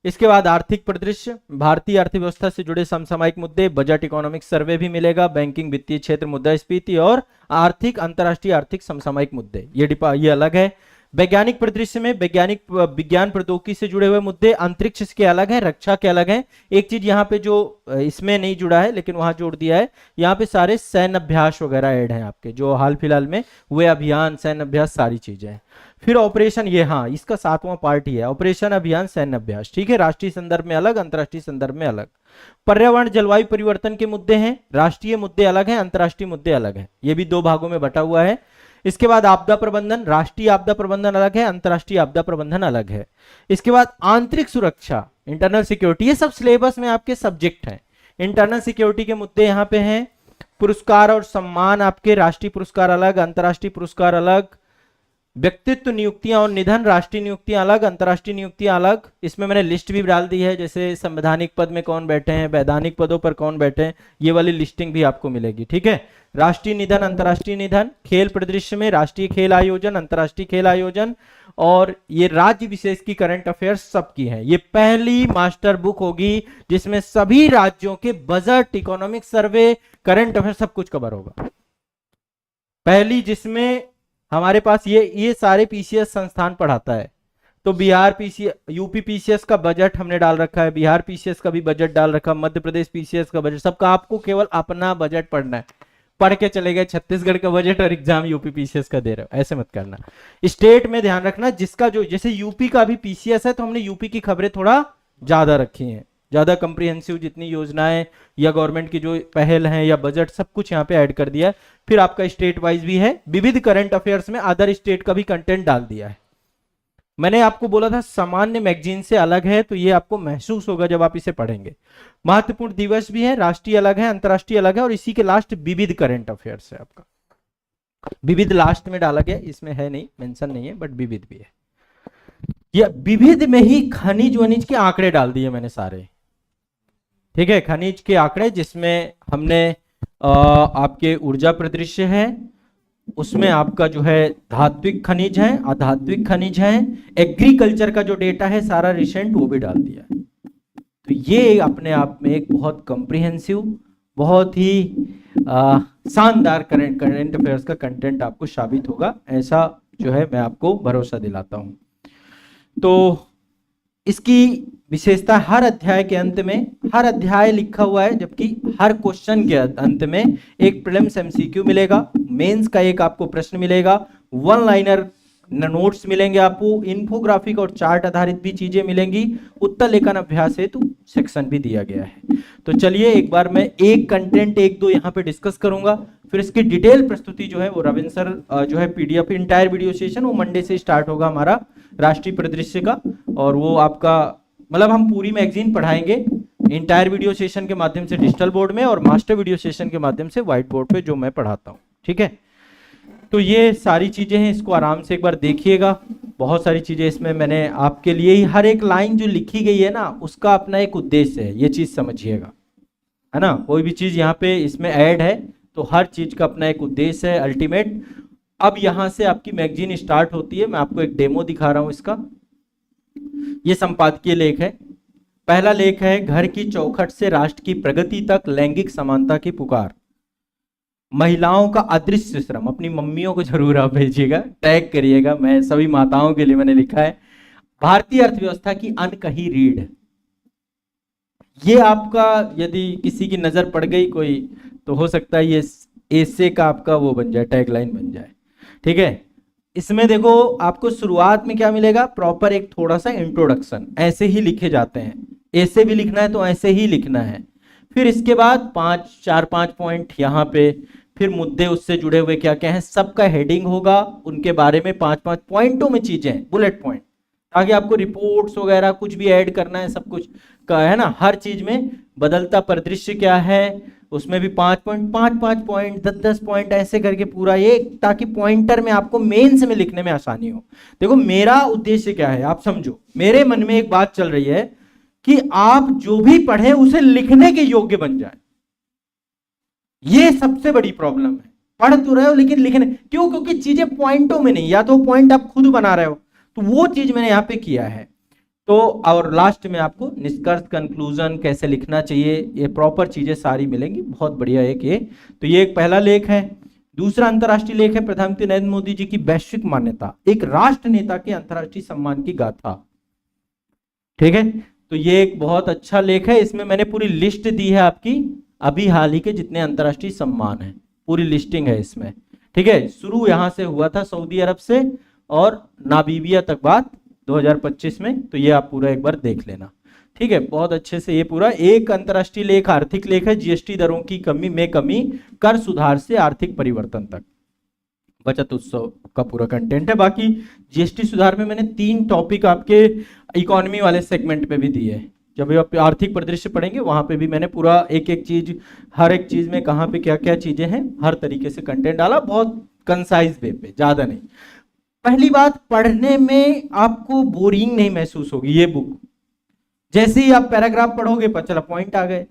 इसके बाद आर्थिक परिदृश्य, भारतीय अर्थव्यवस्था से जुड़े समसामयिक मुद्दे, बजट इकोनॉमिक सर्वे भी मिलेगा, बैंकिंग, वित्तीय क्षेत्र, मुद्रास्फीति और आर्थिक, अंतरराष्ट्रीय आर्थिक समसामयिक मुद्दे, ये अलग है। वैज्ञानिक परिदृश्य में वैज्ञानिक विज्ञान प्रौद्योगिकी से जुड़े हुए मुद्दे, अंतरिक्ष के अलग है, रक्षा के अलग है। एक चीज यहाँ पे जो इसमें नहीं जुड़ा है लेकिन वहां जोड़ दिया है, यहाँ पे सारे सैन्य अभ्यास वगैरह ऐड हैं आपके, जो हाल फिलहाल में हुए अभियान, सैन्य अभ्यास, सारी चीजें हैं। फिर ऑपरेशन, ये हाँ इसका 7वां पार्ट ही है, ऑपरेशन, अभियान, सैन्य अभ्यास, ठीक है, राष्ट्रीय संदर्भ में अलग, अंतरराष्ट्रीय संदर्भ में अलग। पर्यावरण, जलवायु परिवर्तन के मुद्दे हैं, राष्ट्रीय मुद्दे अलग हैं, अंतरराष्ट्रीय मुद्दे अलग हैं, ये भी 2 भागों में बटा हुआ है। इसके बाद आपदा प्रबंधन, राष्ट्रीय आपदा प्रबंधन अलग है, अंतरराष्ट्रीय आपदा प्रबंधन अलग है। इसके बाद आंतरिक सुरक्षा, इंटरनल सिक्योरिटी, ये सब सिलेबस में आपके सब्जेक्ट हैं। इंटरनल सिक्योरिटी के मुद्दे यहाँ पे हैं। पुरस्कार और सम्मान, आपके राष्ट्रीय पुरस्कार अलग, अंतरराष्ट्रीय पुरस्कार अलग, व्यक्तित्व नियुक्तियां और निधन, राष्ट्रीय नियुक्तियां अलग, अंतर्राष्ट्रीय नियुक्तियां अलग। इसमें मैंने लिस्ट भी डाल दी है, जैसे संवैधानिक पद में कौन बैठे हैं, वैधानिक पदों पर कौन बैठे हैं, ये वाली लिस्टिंग भी आपको मिलेगी। ठीक है, राष्ट्रीय निधन, अंतर्राष्ट्रीय निधन, खेल परिदृश्य में राष्ट्रीय खेल आयोजन, अंतर्राष्ट्रीय खेल आयोजन, और ये राज्य विशेष की करंट अफेयर्स सबकी है। ये पहली मास्टर बुक होगी जिसमें सभी राज्यों के budget, economic survey, current affair सब कुछ कवर होगा। पहली जिसमें हमारे पास ये सारे पीसीएस संस्थान पढ़ाता है। तो बिहार पीसीएस, यूपी पीसीएस का बजट हमने डाल रखा है, बिहार पीसीएस का भी बजट डाल रखा है, मध्य प्रदेश पीसीएस का बजट, सबका आपको केवल अपना बजट पढ़ना है। पढ़ के चले गए छत्तीसगढ़ का बजट और एग्जाम यूपी पीसीएस का दे रहे हो, ऐसे मत करना। स्टेट में ध्यान रखना, जिसका जो, जैसे यूपी का भी पीसीएस है तो हमने यूपी की खबरें थोड़ा ज्यादा रखी हैं, ज्यादा कंप्रिहेंसिव जितनी योजनाएं या गवर्नमेंट की जो पहल हैं या बजट, सब कुछ यहाँ पे ऐड कर दिया है। फिर आपका स्टेट वाइज भी है, विविध करंट अफेयर्स में अदर स्टेट का भी कंटेंट डाल दिया है। मैंने आपको बोला था सामान्य मैगजीन से अलग है, तो ये आपको महसूस होगा जब आप इसे पढ़ेंगे। महत्वपूर्ण दिवस भी है, राष्ट्रीय अलग है, अंतर्राष्ट्रीय अलग है, और इसी के लास्ट विविध करंट अफेयर्स है आपका। विविध लास्ट में डाला गया, इसमें है नहीं, मेंशन नहीं है, बट विविध भी है। ये विविध में ही खनिज वनिज के आंकड़े डाल दिए मैंने सारे। ठीक है, खनिज के आंकड़े, जिसमें हमने आपके ऊर्जा परिदृश्य है, उसमें आपका जो है धात्विक खनिज है, अधात्विक खनिज है, एग्रीकल्चर का जो डेटा है सारा रिसेंट, वो भी डाल दिया है। तो ये अपने आप में एक बहुत कॉम्प्रिहेंसिव, बहुत ही शानदार करंट अफेयर्स का कंटेंट आपको साबित होगा, ऐसा जो है मैं आपको भरोसा दिलाता हूं। तो इसकी विशेषता, हर अध्याय के अंत में, हर अध्याय लिखा हुआ है, जबकि हर क्वेश्चन के अंत में एक प्रीलिम्स एमसीक्यू मिलेगा, मेंस का एक आपको प्रश्न मिलेगा, वन लाइनर नोट्स मिलेंगे आपको, इन्फोग्राफिक और चार्ट आधारित भी चीजें मिलेंगी, उत्तर लेखन अभ्यास हेतु सेक्शन भी दिया गया है। तो चलिए एक बार मैं एक कंटेंट एक दो यहाँ पे डिस्कस करूंगा, फिर इसकी डिटेल प्रस्तुति जो है वो रविंद्र सर जो है पीडीएफ इंटायर वीडियो सेशन वो मंडे से स्टार्ट होगा हमारा राष्ट्रीय परिदृश्य का, और वो आपका मतलब हम पूरी मैगजीन पढ़ाएंगे इंटायर वीडियो सेशन के माध्यम से डिजिटल बोर्ड में, और मास्टर वीडियो सेशन के माध्यम से व्हाइट बोर्ड पे जो मैं पढ़ाता हूँ। ठीक है, तो ये सारी चीजें हैं, इसको आराम से एक बार देखिएगा। बहुत सारी चीजें इसमें मैंने आपके लिए ही, हर एक लाइन जो लिखी गई है ना उसका अपना एक उद्देश्य है, ये चीज समझिएगा, है ना। कोई भी चीज यहाँ पे इसमें ऐड है तो हर चीज का अपना एक उद्देश्य है अल्टीमेट। अब यहाँ से आपकी मैगजीन स्टार्ट होती है, मैं आपको एक डेमो दिखा रहा हूँ इसका। ये संपादकीय लेख है। पहला लेख है, घर की चौखट से राष्ट्र की प्रगति तक लैंगिक समानता की पुकार, महिलाओं का अदृश्य श्रम। अपनी मम्मियों को जरूर आप भेजिएगा, टैग करिएगा, मैं सभी माताओं के लिए मैंने लिखा है। भारतीय अर्थव्यवस्था की अनकही रीढ़, ये आपका यदि किसी की नजर पड़ गई कोई, तो हो सकता है ये एसे का आपका वो बन जाए, टैगलाइन बन जाए। ठीक है, इसमें देखो आपको शुरुआत में क्या मिलेगा, प्रॉपर एक थोड़ा सा इंट्रोडक्शन, ऐसे ही लिखे जाते हैं, ऐसे भी लिखना है तो ऐसे ही लिखना है। फिर इसके बाद 4-5 पॉइंट यहाँ पे, फिर मुद्दे उससे जुड़े हुए क्या क्या हैं, सबका हेडिंग होगा, उनके बारे में 5-5 पॉइंटों में चीजें, बुलेट पॉइंट, ताकि आपको रिपोर्ट्स वगैरह कुछ भी ऐड करना है सब कुछ का है ना। हर चीज में बदलता परिदृश्य क्या है, उसमें भी 5 पॉइंट, 5-5 पॉइंट, 10-10 पॉइंट, ऐसे करके पूरा ये, ताकि पॉइंटर में आपको मेंस में लिखने में आसानी हो। देखो मेरा उद्देश्य क्या है आप समझो, मेरे मन में एक बात चल रही है कि आप जो भी पढ़े उसे लिखने के योग्य बन जाए। ये सबसे बड़ी प्रॉब्लम है, पढ़ तो रहे हो लेकिन लिखने क्यों, क्योंकि चीजें पॉइंटों में नहीं, या तो पॉइंट आप खुद बना रहे हो, तो वो चीज मैंने यहाँ पे किया है। तो और लास्ट में आपको निष्कर्ष, कंक्लूजन कैसे लिखना चाहिए, ये प्रॉपर चीजें सारी मिलेंगी, बहुत बढ़िया एक ये। तो ये एक पहला लेख है। दूसरा अंतर्राष्ट्रीय लेख है, प्रधानमंत्री नरेंद्र मोदी जी की वैश्विक मान्यता, एक राष्ट्र नेता के अंतर्राष्ट्रीय सम्मान की गाथा। ठीक है, तो ये एक बहुत अच्छा लेख है। इसमें मैंने पूरी लिस्ट दी है आपकी, अभी हाल ही के जितने अंतर्राष्ट्रीय सम्मान हैं पूरी लिस्टिंग है इसमें। ठीक है, शुरू यहां से हुआ था सऊदी अरब से, और नामीबिया तक बात 2025 में, तो ये आप पूरा एक बार देख लेना। ठीक है, बहुत अच्छे से ये पूरा एक अंतर्राष्ट्रीय लेख, आर्थिक लेख है, जीएसटी दरों की कमी, कर सुधार से आर्थिक परिवर्तन तक, बचत उत्सव का पूरा कंटेंट है। बाकी जीएसटी सुधार में मैंने 3 टॉपिक आपके इकोनॉमी वाले सेगमेंट पे भी दिए है, जब आप आर्थिक परिदृश्य पढ़ेंगे वहां पे भी मैंने पूरा एक एक चीज, हर एक चीज में कहाँ पे क्या क्या चीजें हैं, हर तरीके से कंटेंट डाला, बहुत कंसाइज वे पे, ज्यादा नहीं। पहली बात, पढ़ने में आपको बोरिंग नहीं महसूस होगी। ये बुक जैसे ही आप पैराग्राफ पढ़ोगे पता चला पॉइंट आ गए,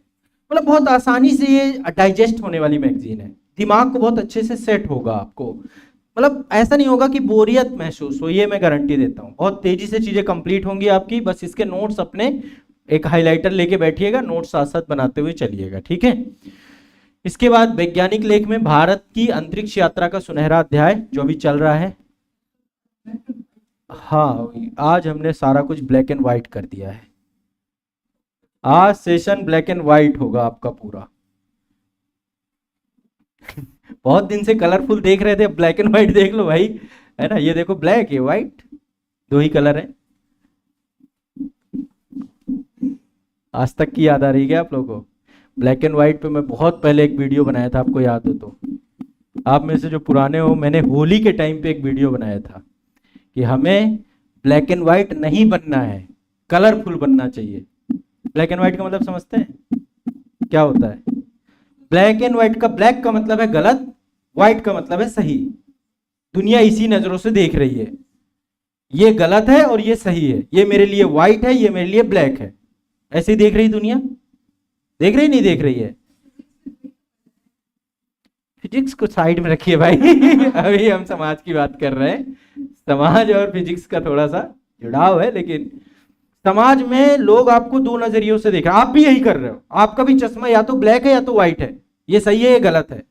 मतलब बहुत आसानी से ये डाइजेस्ट होने वाली मैगजीन है। दिमाग को बहुत अच्छे से सेट होगा आपको, मतलब ऐसा नहीं होगा कि बोरियत महसूस हो, ये मैं गारंटी देता हूँ। बहुत तेजी से चीजें कंप्लीट होंगी आपकी, बस इसके नोट्स अपने एक हाइलाइटर लेके बैठिएगा, नोट्स साथ साथ बनाते हुए चलिएगा, ठीक है। इसके बाद वैज्ञानिक लेख में भारत की अंतरिक्ष यात्रा का सुनहरा अध्याय जो अभी चल रहा है। हाँ, आज हमने सारा कुछ ब्लैक एंड व्हाइट कर दिया है। आज सेशन ब्लैक एंड व्हाइट होगा आपका पूरा। बहुत दिन से कलरफुल देख रहे थे, अब ब्लैक एंड व्हाइट देख लो भाई, है ना। ये देखो, ब्लैक है व्हाइट, दो ही कलर है। आज तक की याद आ रही है आप लोगों को? ब्लैक एंड व्हाइट पे मैं बहुत पहले एक वीडियो बनाया था, आपको याद हो तो। आप में से जो पुराने हो, मैंने होली के टाइम पे एक वीडियो बनाया था कि हमें ब्लैक एंड व्हाइट नहीं बनना है, कलरफुल बनना चाहिए। ब्लैक एंड व्हाइट का मतलब समझते हैं क्या होता है? ब्लैक एंड व्हाइट का, ब्लैक का मतलब है गलत, व्हाइट का मतलब है सही। दुनिया इसी नजरों से देख रही है, ये गलत है और ये सही है, ये मेरे लिए व्हाइट है, ये मेरे लिए ब्लैक है। ऐसे ही देख रही दुनिया, देख रही नहीं देख रही है? फिजिक्स को साइड में रखिए भाई। अभी हम समाज की बात कर रहे हैं, समाज और फिजिक्स का थोड़ा सा जुड़ाव है, लेकिन समाज में लोग आपको दो नजरियों से देख रहे हैं। आप भी यही कर रहे हो, आपका भी चश्मा या तो ब्लैक है या तो व्हाइट है, ये सही है ये गलत है।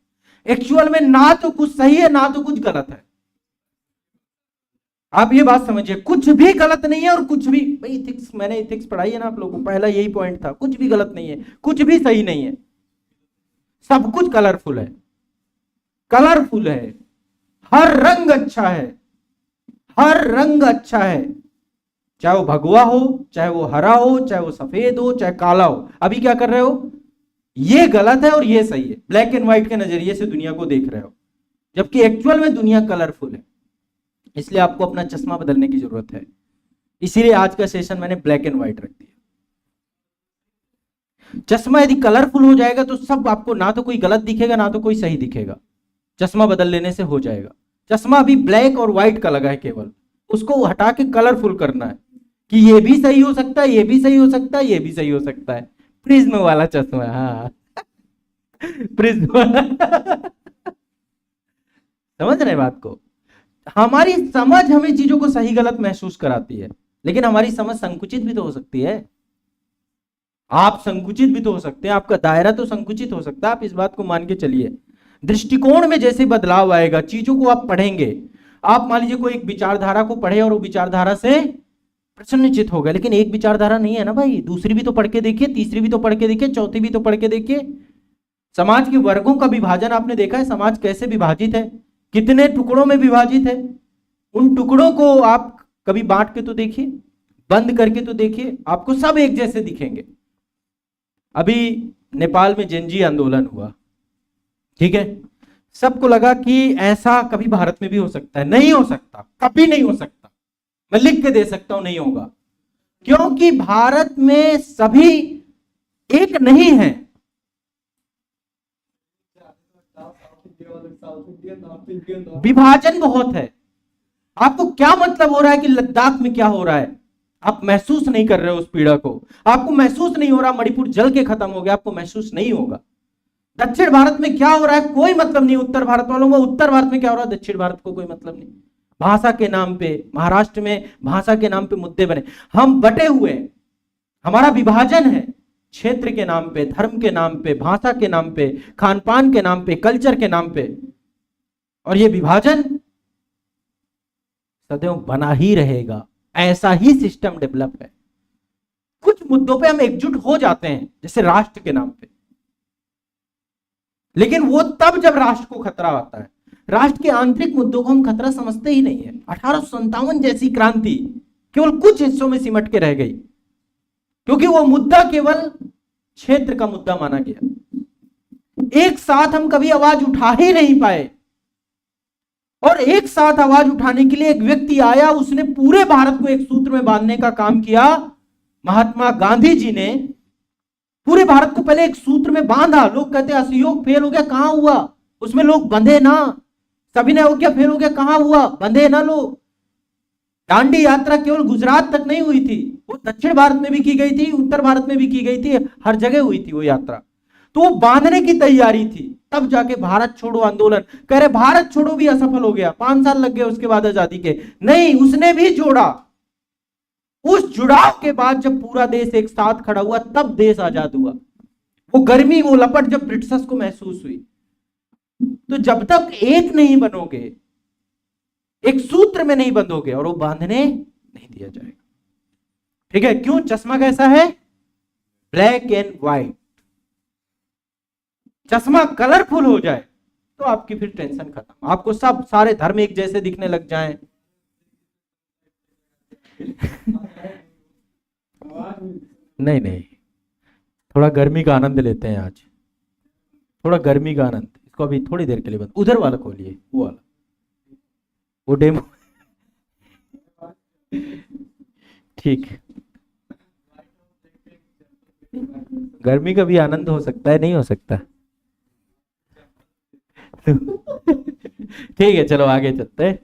एक्चुअल में ना तो कुछ सही है ना तो कुछ गलत है। आप ये बात समझिए, कुछ भी गलत नहीं है और कुछ भी, भाई इथिक्स, मैंने इथिक्स पढ़ाई है ना आप लोगों को, पहला यही पॉइंट था, कुछ भी गलत नहीं है, कुछ भी सही नहीं है, सब कुछ कलरफुल है। कलरफुल है, हर रंग अच्छा है, हर रंग अच्छा है, चाहे वो भगवा हो, चाहे वो हरा हो, चाहे वो सफेद हो, चाहे काला हो। अभी क्या कर रहे हो? ये गलत है और ये सही है, ब्लैक एंड व्हाइट के नजरिए से दुनिया को देख रहे हो, जबकि एक्चुअल में दुनिया कलरफुल है। इसलिए आपको अपना चश्मा बदलने की जरूरत है। इसीलिए आज का सेशन मैंने ब्लैक एंड व्हाइट रख दिया। चश्मा यदि कलरफुल हो जाएगा तो सब आपको, ना तो कोई गलत दिखेगा ना तो कोई सही दिखेगा। चश्मा बदल लेने से हो जाएगा। चश्मा अभी ब्लैक और व्हाइट का लगा है, केवल उसको हटा के कलरफुल करना है कि ये भी सही हो सकता है, ये भी सही हो सकता है, ये भी सही हो सकता है। प्रिज्म वाला चश्मा, हाँ प्रिज्म वाला। समझ रहे बात को? हमारी समझ हमें चीजों को सही गलत महसूस कराती है, लेकिन हमारी समझ संकुचित भी तो हो सकती है। आप संकुचित भी तो हो सकते हैं, आपका दायरा तो संकुचित हो सकता है। आप इस बात को मान के चलिए। दृष्टिकोण में जैसे बदलाव आएगा, चीजों को आप पढ़ेंगे। आप मान लीजिए कोई एक विचारधारा को पढ़े और वो विचारधारा से प्रसन्नचित हो गया, लेकिन एक विचारधारा नहीं है ना भाई, दूसरी भी तो पढ़ के देखिए, तीसरी भी तो पढ़ के देखिए, चौथी भी तो पढ़ के देखिए। समाज के वर्गों का विभाजन आपने देखा है, समाज कैसे विभाजित है, कितने टुकड़ों में विभाजित है। उन टुकड़ों को आप कभी बांट के तो देखिए, बंद करके तो देखिए, आपको सब एक जैसे दिखेंगे। अभी नेपाल में जेनजी आंदोलन हुआ, ठीक है, सबको लगा कि ऐसा कभी भारत में भी हो सकता है। नहीं हो सकता, कभी नहीं हो सकता। मैं लिख के दे सकता हूं नहीं होगा, क्योंकि भारत में सभी एक नहीं है। विभाजन बहुत है। आपको क्या मतलब हो रहा है कि लद्दाख में क्या हो रहा है? आप महसूस नहीं कर रहे हो उस पीड़ा को। आपको महसूस नहीं हो रहा मणिपुर जल के खत्म हो गया, आपको महसूस नहीं होगा। दक्षिण भारत में क्या हो रहा है कोई मतलब नहीं उत्तर भारत वालों को, उत्तर भारत में क्या हो रहा है दक्षिण भारत को कोई मतलब नहीं। भाषा के नाम पे महाराष्ट्र में भाषा के नाम पे मुद्दे बने, हम बटे हुए, हमारा विभाजन है क्षेत्र के नाम पे, धर्म के नाम पे, भाषा के नाम पे, खान पान के नाम पे, कल्चर के नाम पे। और ये विभाजन सदैव बना ही रहेगा, ऐसा ही सिस्टम डेवलप है। कुछ मुद्दों पे हम एकजुट हो जाते हैं, जैसे राष्ट्र के नाम पे, लेकिन वो तब जब राष्ट्र को खतरा आता है। राष्ट्र के आंतरिक मुद्दों को हम खतरा समझते ही नहीं है। 1857 जैसी क्रांति केवल कुछ हिस्सों में सिमट के रह गई, क्योंकि वो मुद्दा केवल क्षेत्र का मुद्दा माना गया। एक साथ हम कभी आवाज उठा ही नहीं पाए, और एक साथ आवाज उठाने के लिए एक व्यक्ति आया, उसने पूरे भारत को एक सूत्र में बांधने का काम किया। महात्मा गांधी जी ने पूरे भारत को पहले एक सूत्र में बांधा। लोग कहते हैं असहयोग फेल हो गया, कहां हुआ? उसमें लोग बंधे ना। सभी ने हो गया फेल हो गया, कहां हुआ? बंधे ना लोग। दांडी यात्रा केवल गुजरात तक नहीं हुई थी, वो दक्षिण भारत में भी की गई थी, उत्तर भारत में भी की गई थी, हर जगह हुई थी वो यात्रा। तो वो बांधने की तैयारी थी, तब जाके भारत छोड़ो आंदोलन। कह रहे भारत छोड़ो भी असफल हो गया, 5 साल लग गए उसके बाद आजादी के, नहीं उसने भी जोड़ा। उस जुड़ाव के बाद जब पूरा देश एक साथ खड़ा हुआ तब देश आजाद हुआ। वो गर्मी, वो लपट जब ब्रिटिशर्स को महसूस हुई। तो जब तक एक नहीं बनोगे, एक सूत्र में नहीं बंधोगे, और वो बांधने नहीं दिया जाएगा। ठीक है, क्यों? चश्मा कैसा है? Black and white. चश्मा कलरफुल हो जाए तो आपकी फिर टेंशन खत्म, आपको सब सारे धर्म एक जैसे दिखने लग जाएं। नहीं नहीं, थोड़ा गर्मी का आनंद लेते हैं आज, थोड़ा गर्मी का आनंद। इसको अभी थोड़ी देर के लिए बंद, उधर वाला खोलिए, वो वाला, वो डेमो। ठीक, गर्मी का भी आनंद हो सकता है, नहीं हो सकता? ठीक है, चलो आगे चलते हैं।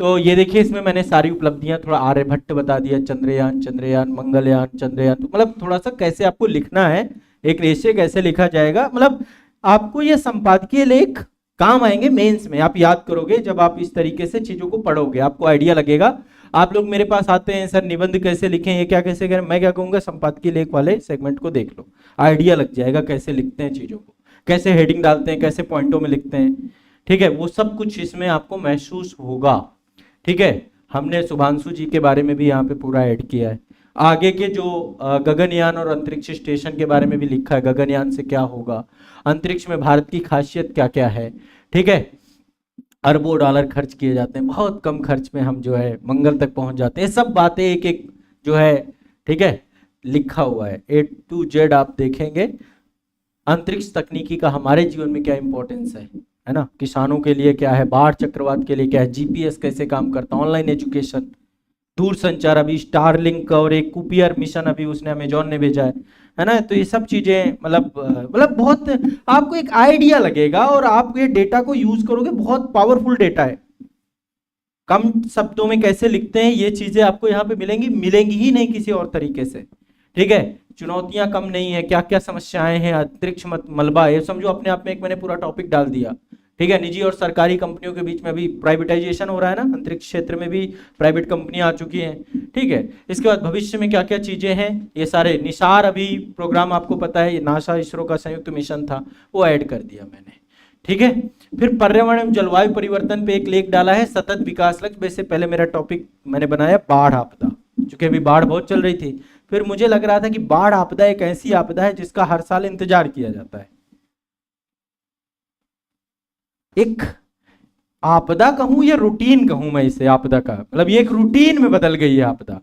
तो ये देखिए, इसमें मैंने सारी उपलब्धियां, थोड़ा आर्यभट्ट बता दिया, चंद्रयान, मंगलयान, चंद्रयान, तो मतलब थोड़ा सा कैसे आपको लिखना है, एक रेशियो कैसे लिखा जाएगा, मतलब आपको ये संपादकीय लेख काम आएंगे मेंस में। आप याद करोगे जब आप इस तरीके से चीजों को पढ़ोगे, आपको आइडिया लगेगा। आप लोग मेरे पास आते हैं, सर निबंध कैसे लिखें, ये क्या कैसे करें, मैं क्या कहूंगा, संपादकीय लेख वाले सेगमेंट को देख लो, आइडिया लग जाएगा कैसे लिखते हैं चीजों को, कैसे हेडिंग डालते हैं, कैसे पॉइंटों में लिखते हैं। ठीक है, वो सब कुछ इसमें आपको महसूस होगा। ठीक है, हमने शुभांशु जी के बारे में भी यहाँ पे पूरा ऐड किया है। आगे के जो गगनयान और अंतरिक्ष स्टेशन के बारे में भी लिखा है, गगनयान से क्या होगा, अंतरिक्ष में भारत की खासियत क्या क्या है। ठीक है, अरबों डॉलर खर्च किए जाते हैं, बहुत कम खर्च में हम जो है मंगल तक पहुंच जाते हैं। सब बातें एक एक जो है, ठीक है, लिखा हुआ है, A to Z आप देखेंगे। अंतरिक्ष तकनीकी का हमारे जीवन में क्या इंपॉर्टेंस है ना, किसानों के लिए क्या है, बाढ़ चक्रवात के लिए क्या है, जीपीएस कैसे काम करता है, ऑनलाइन एजुकेशन, दूर संचार, अभी स्टारलिंक और एक कुपियर मिशन अभी उसने अमेजॉन ने भेजा है ना। तो ये सब चीजें मतलब बहुत आपको एक आइडिया लगेगा, और आप ये डेटा को यूज करोगे, बहुत पावरफुल डेटा है। कम शब्दों में कैसे लिखते हैं ये चीजें आपको यहाँ पे मिलेंगी ही नहीं किसी और तरीके से। ठीक है, चुनौतियां कम नहीं है, क्या क्या समस्याएं हैं, अंतरिक्ष मलबा, ये समझो अपने आप में एक मैंने पूरा टॉपिक डाल दिया। ठीक है, निजी और सरकारी कंपनियों के बीच में अभी प्राइवेटाइजेशन हो रहा है ना, अंतरिक्ष क्षेत्र में भी प्राइवेट कंपनियां आ चुकी हैं। ठीक है, इसके बाद भविष्य में क्या क्या चीजें हैं, ये सारे निसार अभी प्रोग्राम आपको पता है, ये नासा इसरो का संयुक्त मिशन था, वो ऐड कर दिया मैंने। ठीक है, फिर पर्यावरण एवं जलवायु परिवर्तन पे एक लेख डाला है, सतत विकास लक्ष्य। वैसे पहले मेरा टॉपिक मैंने बनाया बाढ़ आपदा, क्योंकि अभी बाढ़ बहुत चल रही थी। फिर मुझे लग रहा था कि बाढ़ आपदा एक ऐसी आपदा है जिसका हर साल इंतजार किया जाता है। एक आपदा कहूं या रूटीन कहूं मैं इसे, आपदा का मतलब ये एक रूटीन में बदल गई है आपदा,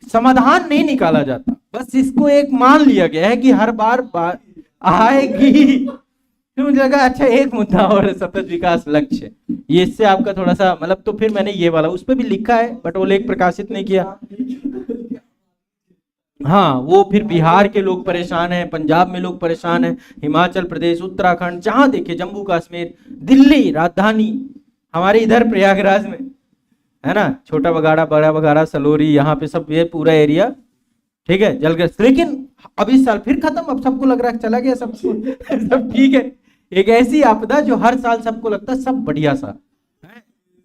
समाधान नहीं निकाला जाता, बस इसको एक मान लिया गया है कि हर बार आएगी। फिर मुझे लगा अच्छा एक मुद्दा और सतत विकास लक्ष्य, ये इससे आपका थोड़ा सा मतलब, तो फिर मैंने ये वाला उस पर भी लिखा है, बट वो लेख प्रकाशित नहीं किया। हाँ, वो फिर बिहार के लोग परेशान हैं, पंजाब में लोग परेशान हैं, हिमाचल प्रदेश, उत्तराखंड, जहां देखे, जम्मू कश्मीर, दिल्ली राजधानी, हमारे इधर प्रयागराज में है ना, छोटा बगाड़ा, बड़ा बगाड़ा, सलोरी, यहाँ पे सब ये पूरा एरिया। ठीक है, जलग्रस्त। लेकिन अब इस साल फिर खत्म, अब सबको लग रहा है चला गया सब सब ठीक है। एक ऐसी आपदा जो हर साल सबको लगता है सब बढ़िया सा,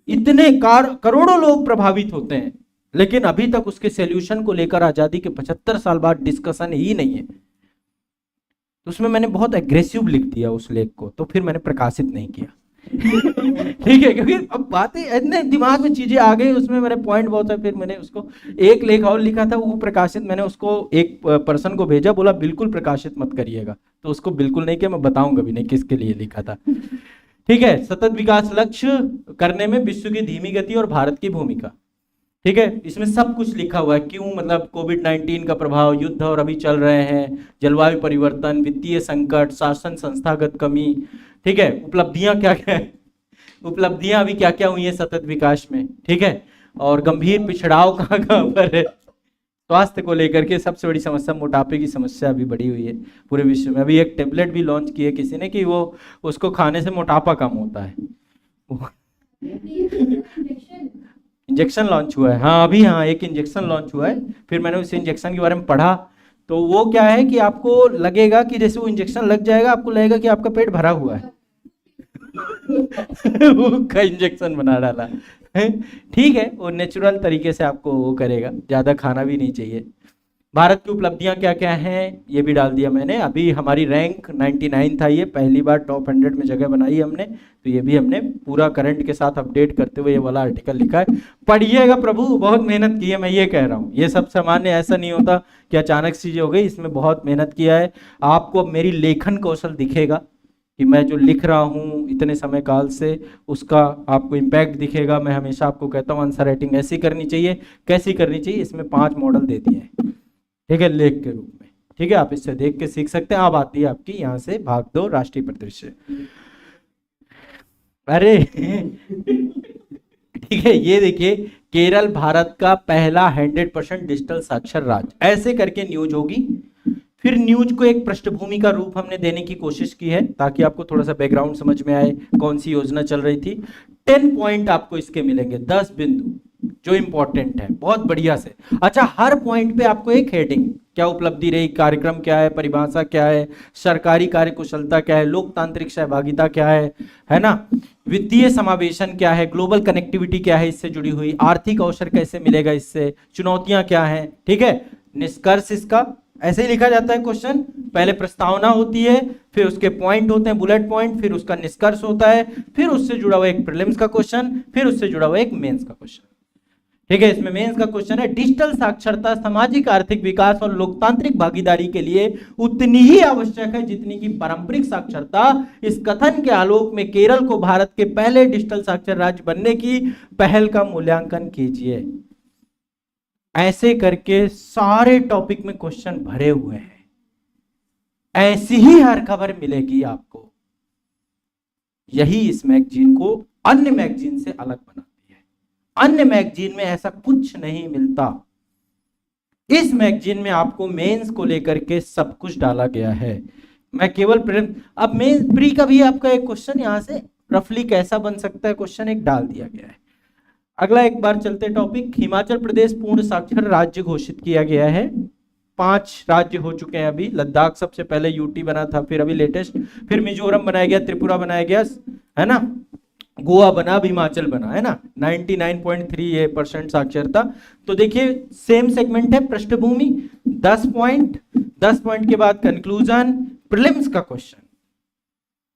इतने करोड़ों लोग प्रभावित होते हैं, लेकिन अभी तक उसके सॉल्यूशन को लेकर आजादी के 75 साल बाद डिस्कशन ही नहीं है। तो उसमें मैंने बहुत एग्रेसिव लिख दिया उस लेख को, तो फिर मैंने प्रकाशित नहीं किया। ठीक है, क्योंकि अब बातें इतने दिमाग में चीजें आ गई, उसमें मेरे पॉइंट बहुत है। फिर मैंने उसको एक लेख और लिखा था, वो प्रकाशित, मैंने उसको एक पर्सन को भेजा, बोला बिल्कुल प्रकाशित मत करिएगा, तो उसको बिल्कुल नहीं किया, मैं बताऊंगा भी नहीं किसके लिए लिखा था। ठीक है, सतत विकास लक्ष्य करने में विश्व की धीमी गति और भारत की भूमिका। ठीक है, इसमें सब कुछ लिखा हुआ है, क्यों, मतलब कोविड-19 का प्रभाव, युद्ध और अभी चल रहे हैं, जलवायु परिवर्तन, वित्तीय संकट, शासन संस्थागत कमी। ठीक है, उपलब्धियां क्या क्या है, उपलब्धियां अभी क्या क्या हुई है सतत विकास में। ठीक है, और गंभीर पिछड़ाव कहाँ कहाँ पर है, स्वास्थ्य को लेकर के सबसे बड़ी समस्या मोटापे की समस्या अभी बढ़ी हुई है पूरे विश्व में। अभी एक टेबलेट भी लॉन्च की है किसी ने कि वो उसको खाने से मोटापा कम होता है। इंजेक्शन लॉन्च हुआ है, हाँ अभी, हाँ एक इंजेक्शन लॉन्च हुआ है। फिर मैंने उस इंजेक्शन के बारे में पढ़ा, तो वो क्या है कि आपको लगेगा कि जैसे वो इंजेक्शन लग जाएगा आपको लगेगा कि आपका पेट भरा हुआ है। वो का इंजेक्शन बना डाला है। ठीक है, वो नेचुरल तरीके से आपको वो करेगा, ज्यादा खाना भी नहीं चाहिए। भारत की उपलब्धियां क्या क्या हैं ये भी डाल दिया मैंने। अभी हमारी रैंक 99 था, ये पहली बार टॉप 100 में जगह बनाई हमने, तो ये भी हमने पूरा करंट के साथ अपडेट करते हुए ये वाला आर्टिकल लिखा है। पढ़िएगा प्रभु, बहुत मेहनत की है, मैं ये कह रहा हूँ। ये सब सामान्य ऐसा नहीं होता कि अचानक चीजें हो गई, इसमें बहुत मेहनत किया है। आपको अब मेरी लेखन कौशल दिखेगा कि मैं जो लिख रहा हूँ इतने समय काल से, उसका आपको इम्पैक्ट दिखेगा। मैं हमेशा आपको कहता हूँ आंसर राइटिंग ऐसी करनी चाहिए, कैसी करनी चाहिए, इसमें 5 मॉडल दे दिए हैं, ठीक है, लेख के रूप में। ठीक है, आप इससे देख के सीख सकते हैं। अब आती है आपकी यहाँ से भाग 2 राष्ट्रीय परिदृश्य। अरे ठीक है, ये देखिए, केरल भारत का पहला 100% डिजिटल साक्षर राज्य, ऐसे करके न्यूज होगी। फिर न्यूज को एक पृष्ठभूमि का रूप हमने देने की कोशिश की है ताकि आपको थोड़ा सा बैकग्राउंड समझ में आए, कौन सी योजना चल रही थी। 10 पॉइंट आपको इसके मिलेंगे, 10 बिंदु जो इंपॉर्टेंट है, बहुत बढ़िया से। अच्छा, हर पॉइंट पे आपको एक हेडिंग, क्या उपलब्धि रही, कार्यक्रम क्या है, परिभाषा क्या है, सरकारी कार्य कुशलता क्या है, लोकतांत्रिक सहभागिता क्या है ना, वित्तीय समावेशन क्या है, ग्लोबल कनेक्टिविटी क्या है इससे जुड़ी हुई, आर्थिक अवसर कैसे मिलेगा इससे, चुनौतियां क्या है। ठीक है, निष्कर्ष इसका ऐसे ही लिखा जाता है क्वेश्चन, पहले प्रस्तावना होती है, फिर उसके पॉइंट होते हैं, बुलेट पॉइंट, फिर उसका निष्कर्ष होता है, फिर उससे जुड़ा हुआ एक प्रीलिम्स का क्वेश्चन, फिर उससे जुड़ा हुआ एक मेंस का क्वेश्चन। ठीक है, इसमें मेंस का क्वेश्चन है, डिजिटल साक्षरता सामाजिक आर्थिक विकास और लोकतांत्रिक भागीदारी के लिए उतनी ही आवश्यक है जितनी की पारंपरिक साक्षरता। इस कथन के आलोक में केरल को भारत के पहले डिजिटल साक्षर राज्य बनने की पहल का मूल्यांकन कीजिए। ऐसे करके सारे टॉपिक में क्वेश्चन भरे हुए हैं, ऐसी ही हर खबर मिलेगी आपको। यही इस मैगजीन को अन्य मैगजीन से अलग बनाती है। अन्य मैगजीन में ऐसा कुछ नहीं मिलता, इस मैगजीन में आपको मेंस को लेकर के सब कुछ डाला गया है। मैं केवल अब मेंस प्री का भी आपका एक क्वेश्चन यहां से रफली कैसा बन सकता है क्वेश्चन एक डाल दिया गया है। अगला एक बार चलते टॉपिक, हिमाचल प्रदेश पूर्ण साक्षर राज्य घोषित किया गया है। 5 राज्य हो चुके हैं अभी, लद्दाख सबसे पहले, यूटी बना था, फिर अभी लेटेस्ट, फिर मिजोरम बनाया गया, त्रिपुरा बनाया गया, है ना, गोवा बना, अब हिमाचल बना, है ना। 99.3% साक्षरता। तो देखिए सेम सेगमेंट है, पृष्ठभूमि 10 पॉइंट, 10 पॉइंट के बाद कंक्लूजन, प्रीलिम्स का क्वेश्चन,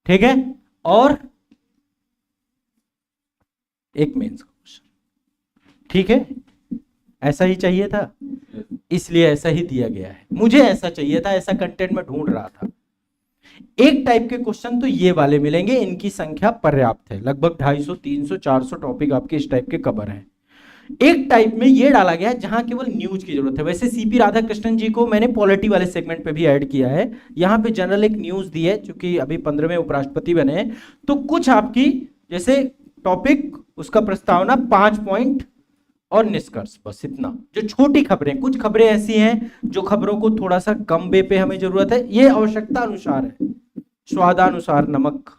ठीक है, और एक मेंस का क्वेश्चन। ठीक है, ऐसा ही चाहिए था, इसलिए ऐसा ही दिया गया है। मुझे ऐसा चाहिए था, ऐसा कंटेंट में ढूंढ रहा था। एक टाइप के क्वेश्चन तो ये वाले मिलेंगे, इनकी संख्या पर्याप्त है, लगभग 250, 300, 400 टॉपिक आपके इस टाइप के कवर हैं। एक टाइप में ये डाला गया है जहां केवल न्यूज की जरूरत है। वैसे सीपी राधाकृष्णन जी को मैंने पॉलिटी वाले सेगमेंट पे भी ऐड किया है, यहाँ पे जनरल एक न्यूज दी है, क्योंकि अभी 15वें उपराष्ट्रपति बने हैं, तो कुछ आपकी जैसे टॉपिक, उसका प्रस्तावना, 5 पॉइंट और निष्कर्ष, बस इतना। जो छोटी खबरें, कुछ खबरें ऐसी हैं जो खबरों को थोड़ा सा कम वे पे हमें जरूरत है, ये आवश्यकता अनुसार है, स्वादानुसार नमक,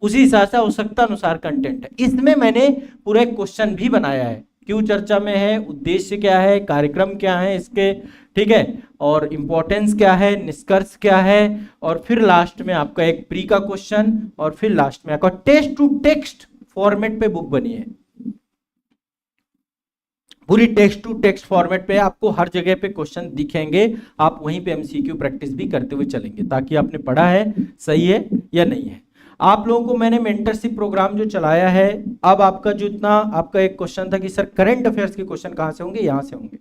उसी हिसाब से आवश्यकता अनुसार कंटेंट है। इसमें मैंने पूरा एक क्वेश्चन भी बनाया है, क्यों चर्चा में है, उद्देश्य क्या है, कार्यक्रम क्या है इसके, ठीक है, और इंपॉर्टेंस क्या है, निष्कर्ष क्या है, और फिर लास्ट में आपका एक प्री का क्वेश्चन, और फिर लास्ट में आपका टेक्स्ट टू टेक्स्ट फॉर्मेट पे बुक बनी है, पूरी टेक्स्ट टू टेक्स्ट फॉर्मेट पे आपको हर जगह पे क्वेश्चन दिखेंगे। आप वहीं पे एमसीक्यू प्रैक्टिस भी करते हुए चलेंगे, ताकि आपने पढ़ा है सही है या नहीं है। आप लोगों को मैंने मेंटरशिप प्रोग्राम जो चलाया है, अब आपका जो इतना आपका एक क्वेश्चन था कि सर करंट अफेयर्स के क्वेश्चन कहाँ से होंगे, यहाँ से होंगे।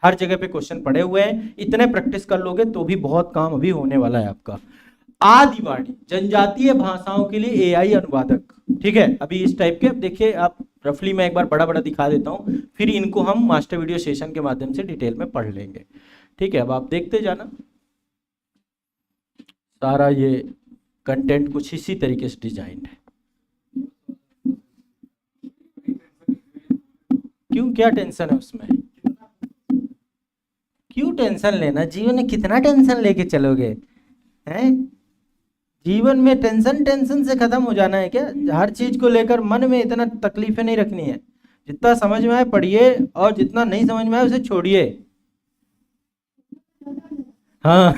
हर जगह पे क्वेश्चन पड़े हुए हैं, इतने प्रैक्टिस कर लोगे तो भी बहुत काम अभी होने वाला है आपका। आदिवाणी जनजातीय भाषाओं के लिए एआई अनुवादक, ठीक है, अभी इस टाइप के, अब देखिए आप रफली मैं एक बार बड़ा बड़ा दिखा देता हूं, फिर इनको हम मास्टर वीडियो सेशन के माध्यम से डिटेल में पढ़ लेंगे। ठीक है, अब आप देखते जाना, सारा ये कंटेंट कुछ इसी तरीके से डिजाइन है। क्यों, क्या टेंशन है उसमें, क्यों टेंशन लेना, जीवन में कितना टेंशन लेके चलोगे, हैं? जीवन में टेंशन से खत्म हो जाना है क्या? हर चीज को लेकर मन में इतना तकलीफें नहीं रखनी है। जितना समझ में आए पढ़िए और जितना नहीं समझ में आए उसे छोड़िए। हाँ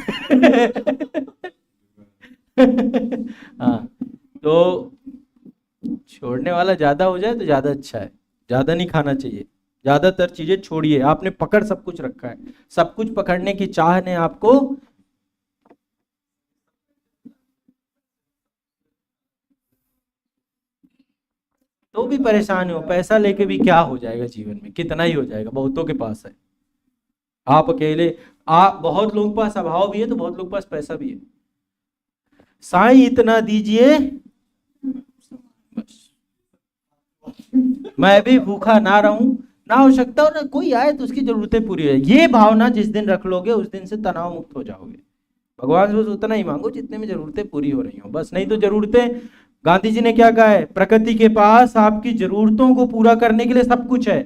हाँ, तो छोड़ने वाला ज्यादा हो जाए तो ज्यादा अच्छा है, ज्यादा नहीं खाना चाहिए, ज्यादातर चीजें छोड़िए। आपने पकड़ सब कुछ रखा है, सब कुछ पकड़ने की चाह ने आपको तो भी परेशान हो। पैसा लेके भी क्या हो जाएगा जीवन में, कितना ही हो जाएगा, बहुतों के पास है। आप अकेले, आप बहुत लोगों के पास अभाव भी है तो बहुत लोगों के पास पैसा भी है। साईं इतना दीजिए बस, मैं भी भूखा ना रहूं, ना हो सकता हो ना कोई आए तो उसकी जरूरतें पूरी हो। ये भावना जिस दिन रख लोगे उस दिन से तनाव मुक्त हो जाओगे। भगवान से बस उतना ही मांगो जितने में जरूरतें पूरी हो रही हो बस। नहीं तो जरूरतें, गांधी जी ने क्या कहा है, प्रकृति के पास आपकी जरूरतों को पूरा करने के लिए सब कुछ है,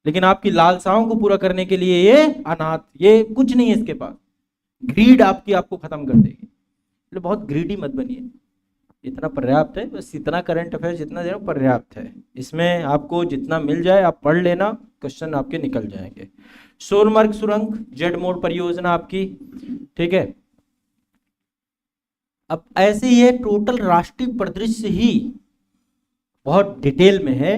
लेकिन आपकी लालसाओं को पूरा करने के लिए ये अनाथ, ये कुछ नहीं है इसके पास। ग्रीड आपको खत्म कर देगी। इसलिए बहुत ग्रीडी मत बनिए, इतना पर्याप्त है, बस इतना करंट अफेयर जितना दे रहा हूं पर्याप्त है। इसमें आपको जितना मिल जाए आप पढ़ लेना, क्वेश्चन आपके निकल जाएंगे। सोनमर्ग सुरंग जेड मोड परियोजना आपकी, ठीक है। अब ऐसे ही है, टोटल राष्ट्रीय परिदृश्य ही बहुत डिटेल में है,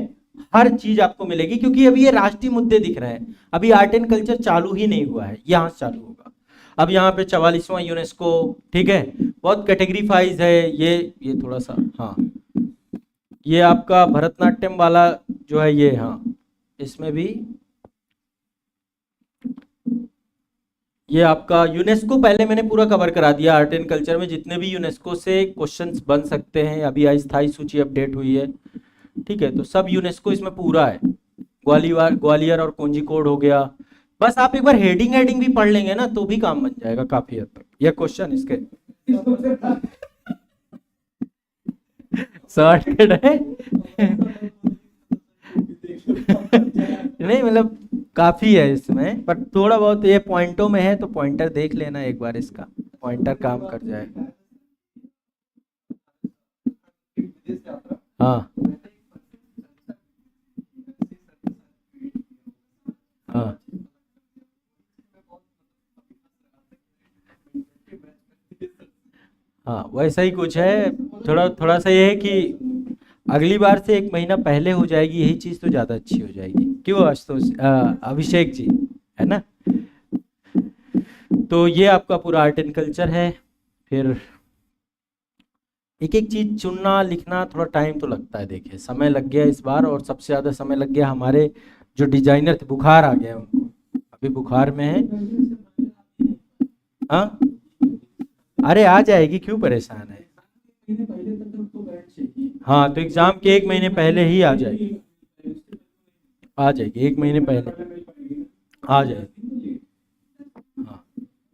हर चीज आपको मिलेगी, क्योंकि अभी ये राष्ट्रीय मुद्दे दिख रहे हैं। अभी आर्ट एंड कल्चर चालू ही नहीं हुआ है, यहां से चालू होगा। अब यहाँ पे 44वां यूनेस्को, ठीक है, बहुत कैटेगरीफाइज है ये थोड़ा सा, हाँ ये आपका भरतनाट्यम वाला जो है ये, हाँ इसमें भी ये आपका यूनेस्को पहले मैंने पूरा कवर करा दिया। आर्ट एंड कल्चर में जितने भी यूनेस्को से क्वेश्चंस बन सकते हैं, अभी अस्थायी सूची अपडेट हुई है, ठीक है, तो सब यूनेस्को इसमें पूरा है। ग्वालियर और कोंजीकोड हो गया। बस आप एक बार हेडिंग भी पढ़ लेंगे ना तो भी काम बन जाएगा काफी हद तक। ये क्वेश्चन इसके शॉर्टकट है नहीं मतलब काफी है इसमें, पर थोड़ा बहुत ये पॉइंटों में है तो पॉइंटर देख लेना एक बार, इसका पॉइंटर काम कर जाएगा। हाँ हाँ हाँ, वैसा ही कुछ है। थोड़ा थोड़ा सा ये है कि अगली बार से 1 महीना पहले हो जाएगी, यही चीज तो ज्यादा अच्छी हो जाएगी। क्यों आशुतोष, अभिषेक जी, है ना। तो ये आपका पूरा आर्ट एंड कल्चर है। फिर एक एक चीज चुनना लिखना थोड़ा टाइम तो लगता है, देखिए समय लग गया इस बार, और सबसे ज्यादा समय लग गया हमारे जो डिजाइनर थे, बुखार आ गया उनको, अभी बुखार में है। हाँ अरे आ जाएगी, क्यों परेशान है। हाँ तो एग्जाम के 1 महीने पहले ही आ जाएगी, आ जाएगी 1 महीने पहले आ जाएगी। हाँ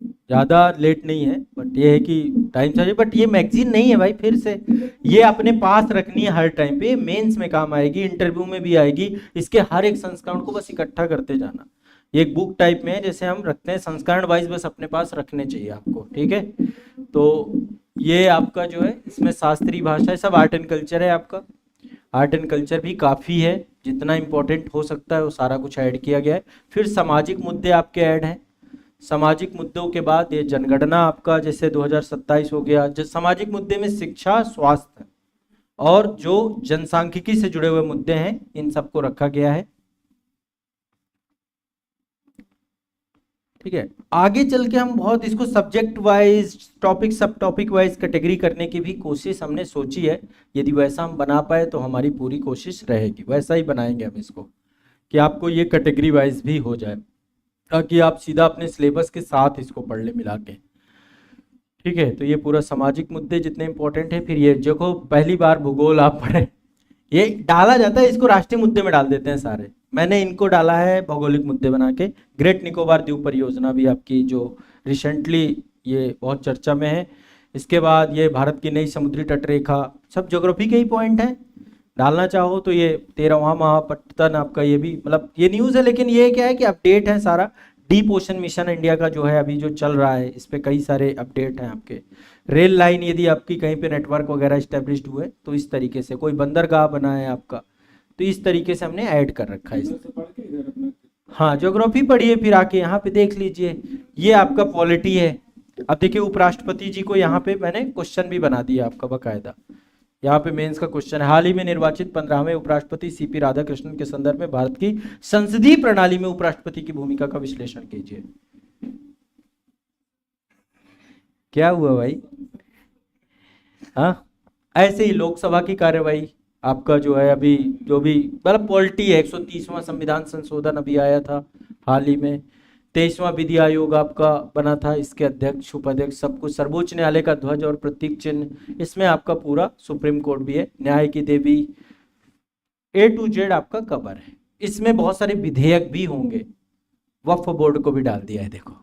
ज़्यादा लेट नहीं है, बट ये है कि टाइम चाहिए। बट ये मैगजीन नहीं है भाई, फिर से ये अपने पास रखनी है हर टाइम पे, मेंस में काम आएगी, इंटरव्यू में भी आएगी। इसके हर एक संस्करण को बस इकट्ठा करते जाना। ये एक बुक टाइप में है, जैसे हम रखते हैं संस्करण वाइज, बस अपने पास रखने चाहिए आपको, ठीक है। तो ये आपका जो है इसमें शास्त्रीय भाषा है, सब आर्ट एंड कल्चर है आपका। आर्ट एंड कल्चर भी काफ़ी है, जितना इम्पोर्टेंट हो सकता है वो सारा कुछ ऐड किया गया है। फिर सामाजिक मुद्दे आपके ऐड हैं। सामाजिक मुद्दों के बाद ये जनगणना आपका जैसे 2027 हो गया। जो सामाजिक मुद्दे में शिक्षा, स्वास्थ्य और जो जनसांख्यिकी से जुड़े हुए मुद्दे हैं, इन सबको रखा गया है, ठीक है। आगे चल के हम बहुत इसको सब्जेक्ट वाइज, टॉपिक सब टॉपिक वाइज कैटेगरी करने की भी कोशिश हमने सोची है। यदि वैसा हम बना पाए तो हमारी पूरी कोशिश रहेगी, वैसा ही बनाएंगे हम इसको कि आपको ये कैटेगरी वाइज भी हो जाए, ताकि आप सीधा अपने सिलेबस के साथ इसको पढ़ ले मिला के, ठीक है। तो ये पूरा सामाजिक मुद्दे जितने इंपॉर्टेंट है। फिर ये देखो पहली बार भूगोल आप पढ़े, ये डाला जाता है, इसको राष्ट्रीय मुद्दे में डाल देते हैं सारे। मैंने इनको डाला है भौगोलिक मुद्दे बना के। ग्रेट निकोबार द्वीप परियोजना भी आपकी जो रिसेंटली ये बहुत चर्चा में है। इसके बाद ये भारत की नई समुद्री तटरेखा, सब ज्योग्राफी के ही पॉइंट हैं। डालना चाहो तो ये 13वां महापट्टन आपका, ये भी मतलब ये न्यूज़ है, लेकिन ये क्या है कि अपडेट है सारा। डीप ओशन मिशन इंडिया का जो है अभी जो चल रहा है, इस पर कई सारे अपडेट हैं आपके। रेल लाइन यदि आपकी कहीं पे नेटवर्क वगैरह इस्टेब्लिश्ड हुए तो इस तरीके से, कोई बंदरगाह बना है आपका तो इस तरीके से हमने ऐड कर रखा है इधर से पढ़ के इधर अपना हाँ, ज्योग्राफी पढ़िए फिर आके यहाँ पे देख लीजिए, ये आपका पॉलिटी है। अब देखिए उपराष्ट्रपति जी को यहाँ पे मैंने क्वेश्चन भी बना दिया आपका बकायदा, यहाँ पे मेंस का क्वेश्चन है, हाल ही में निर्वाचित 15वें उपराष्ट्रपति सीपी राधाकृष्णन के संदर्भ में भारत की संसदीय प्रणाली में उपराष्ट्रपति की भूमिका का विश्लेषण कीजिए। क्या हुआ भाई? हाँ, ऐसे ही लोकसभा की कार्यवाही आपका जो है अभी जो भी मतलब पॉलिटी है, 130वां संविधान संशोधन अभी आया था हाल ही में, 23वां विधि आयोग आपका बना था, इसके अध्यक्ष उपाध्यक्ष सब कुछ, सर्वोच्च न्यायालय का ध्वज और प्रतीक चिन्ह, इसमें आपका पूरा सुप्रीम कोर्ट भी है, न्याय की देवी A to Z आपका कवर है। इसमें बहुत सारे विधेयक भी होंगे, वक्फ बोर्ड को भी डाल दिया है देखो,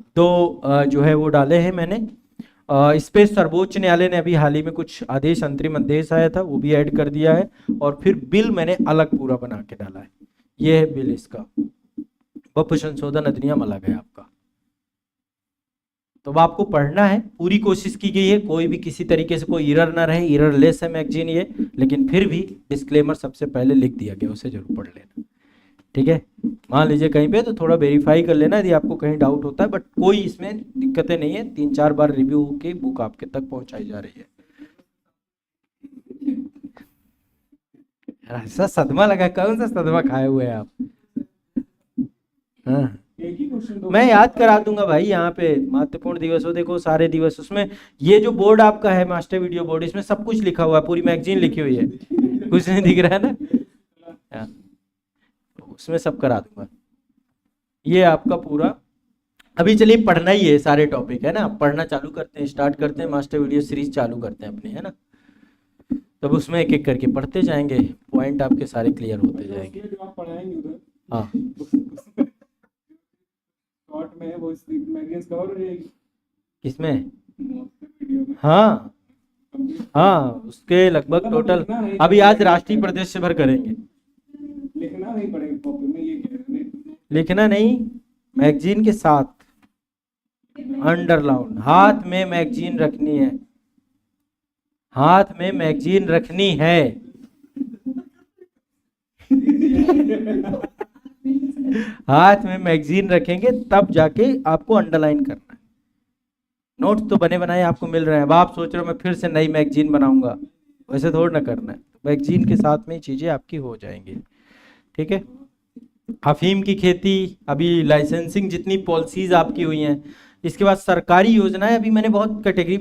तो जो है वो डाले हैं मैंने। इस पे सर्वोच्च न्यायालय ने अभी हाल ही में कुछ आदेश, अंतरिम आदेश आया था, वो भी ऐड कर दिया है, और फिर बिल मैंने अलग पूरा बना के डाला है। ये है बिल, इसका वक्फ संशोधन अधिनियम अलग है आपका। तो अब आपको पढ़ना है, पूरी कोशिश की गई है, कोई भी किसी तरीके से कोई एरर ना रहे, एरर लेस है मैगजीन ये, लेकिन फिर भी डिस्क्लेमर सबसे पहले लिख दिया गया, उसे जरूर पढ़ लेना, ठीक है। मान लीजिए कहीं पे तो थोड़ा वेरीफाई कर लेना यदि आपको कहीं डाउट होता है, बट कोई इसमें दिक्कतें नहीं है, 3-4 बार रिव्यू होके बुक आपके तक पहुंचाई जा रही है। ऐसा सदमा लगा, कौन सा सदमा खाए हुए हैं आप? हाँ, एक ही क्वेश्चन मैं याद करा दूंगा भाई, यहाँ पे महत्वपूर्ण दिवस हो, देखो सारे दिवस, उसमें ये जो बोर्ड आपका है मास्टर वीडियो बोर्ड, इसमें सब कुछ लिखा हुआ है, पूरी मैगजीन लिखी हुई है, कुछ नहीं दिख रहा है ना? हाँ, उसमें सब करा दूंगा। ये आपका पूरा, अभी चलिए पढ़ना ही है, सारे टॉपिक है ना, पढ़ना चालू करते हैं, स्टार्ट करते हैं, मास्टर वीडियो सीरीज चालू करते हैं अपने, है ना। तब उसमें एक एक करके पढ़ते जाएंगे, पॉइंट आपके सारे क्लियर होते जाएंगे। जो आप पढ़ाएंगे उधर हाँ, शॉर्ट में वो मैगजीन कवर हो जाएगी किसमें? वीडियो में। हाँ हाँ, उसके लगभग टोटल अभी आज राष्ट्रीय प्रदेश से भर करेंगे, लिखना नहीं पड़ेगा कॉपी में, ये कह रहे हैं। लिखना नहीं, मैगजीन के साथ अंडरलाइन, हाथ में मैगजीन रखनी है, हाथ में मैगजीन रखनी है। हाथ में मैगजीन रखेंगे तब जाके आपको अंडरलाइन करना है। नोट्स तो बने बनाए आपको मिल रहे हैं, अब आप सोच रहे हो मैं फिर से नई मैगजीन बनाऊंगा, वैसे थोड़ा ना करना है, मैगजीन के साथ में चीजें आपकी हो जाएंगी, ठीक है। अफीम की खेती, अभी लाइसेंसिंग जितनी पॉलिसीज आपकी हुई हैं, इसके बाद सरकारी योजनाएं, अभी मैंने बहुत कैटेगरी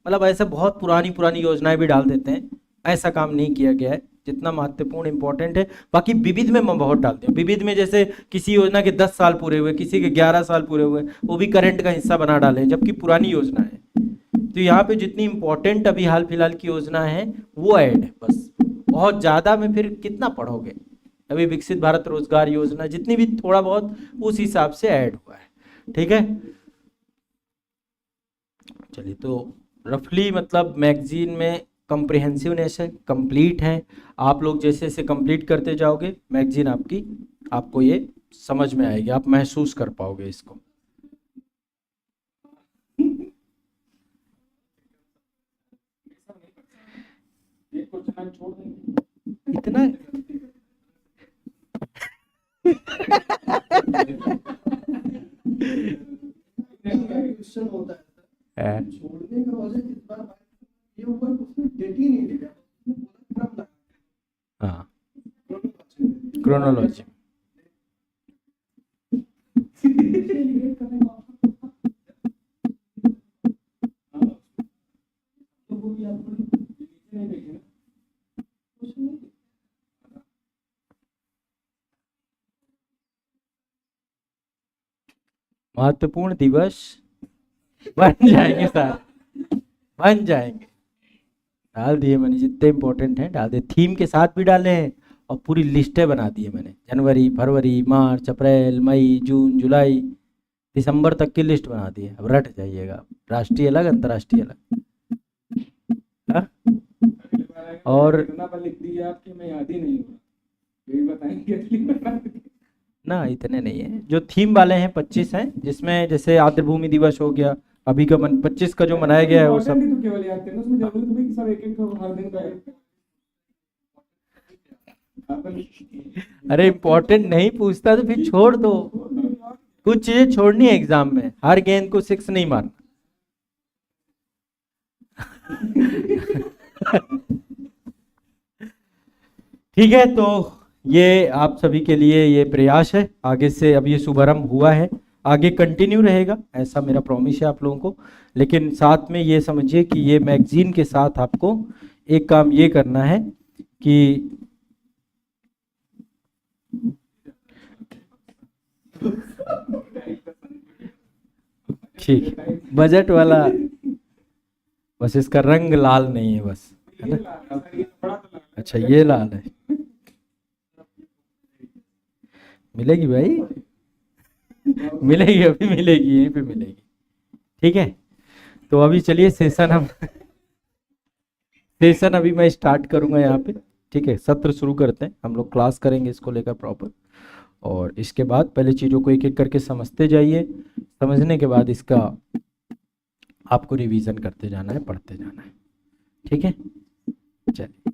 मतलब ऐसे बहुत पुरानी पुरानी योजनाएं भी डाल देते हैं, ऐसा काम नहीं किया गया है, जितना महत्वपूर्ण इंपॉर्टेंट है। बाकी विविध में मैं बहुत डालती हूँ, विविध में जैसे किसी योजना के 10 साल पूरे हुए, किसी के 11 साल पूरे हुए, वो भी करंट का हिस्सा बना डाले, जबकि पुरानी योजना है। तो यहाँ पे जितनी इंपॉर्टेंट अभी हाल फिलहाल की योजना है वो ऐड है, बस बहुत ज़्यादा में फिर कितना पढ़ोगे। अभी विकसित भारत रोजगार योजना जितनी भी थोड़ा बहुत उस हिसाब से ऐड हुआ है, ठीक है। चलिए, तो रफली मतलब मैगजीन में कॉम्प्रिहेंसिवनेस है, कंप्लीट है, आप लोग जैसे जैसे कंप्लीट करते जाओगे मैगजीन आपकी, आपको ये समझ में आएगी, आप महसूस कर पाओगे इसको। एक क्वेश्चन आप छोड़ देंगे इतना क्वेश्चन होता है छोड़ने का वजह इस बार ये ऊपर उसने डेट ही नहीं दिया, उसने बोला क्रम लगा। हाँ, क्रोनोलॉजी तो वो भी आपको नहीं देखे ना, कुछ नहीं। महत्वपूर्ण दिवस बन जाएंगे सर, बन जाएंगे, डाल दिए मैंने, जितने इंपॉर्टेंट हैं डाल दिए, थीम के साथ भी डाले हैं और पूरी लिस्टें बना दी है मैंने, जनवरी, फरवरी, मार्च, अप्रैल, मई, जून, जुलाई, दिसंबर तक की लिस्ट बना दी है। अब रट जाइएगा, राष्ट्रीय अलग, अंतर्राष्ट्रीय अलग। हाँ? और इतना पर लिख दिया आपके, मैं याद ही नहीं हुआ, यही बताएंगे अगली बार। ना इतने नहीं है, जो थीम वाले हैं 25 हैं, जिसमें जैसे आर्द्रभूमि दिवस हो गया, अभी का 25 का जो मनाया गया है वो सब। तो केवल याद करना, उसमें जरूरत नहीं कि सब एक एक हर दिन का अरे इम्पोर्टेंट नहीं पूछता तो फिर छोड़ दो। कुछ चीजें छोड़नी है एग्जाम में, हर गेंद को 6 नहीं मारना। ठीक है, तो ये आप सभी के लिए ये प्रयास है। आगे से अब ये शुभारंभ हुआ है, आगे कंटिन्यू रहेगा, ऐसा मेरा प्रॉमिस है आप लोगों को। लेकिन साथ में ये समझिए कि ये मैगजीन के साथ आपको एक काम ये करना है कि ठीक, बजट वाला, बस इसका रंग लाल नहीं है बस, है ना? अच्छा ये लाल है, मिलेगी भाई, मिलेगी, अभी मिलेगी, यहीं पे मिलेगी। ठीक है, तो अभी चलिए सेशन अभी मैं स्टार्ट करूंगा यहाँ पे। ठीक है, सत्र शुरू करते हैं, हम लोग क्लास करेंगे इसको लेकर प्रॉपर, और इसके बाद पहले चीज़ों को एक एक करके समझते जाइए। समझने के बाद इसका आपको रिवीजन करते जाना है, पढ़ते जाना है। ठीक है, चलिए।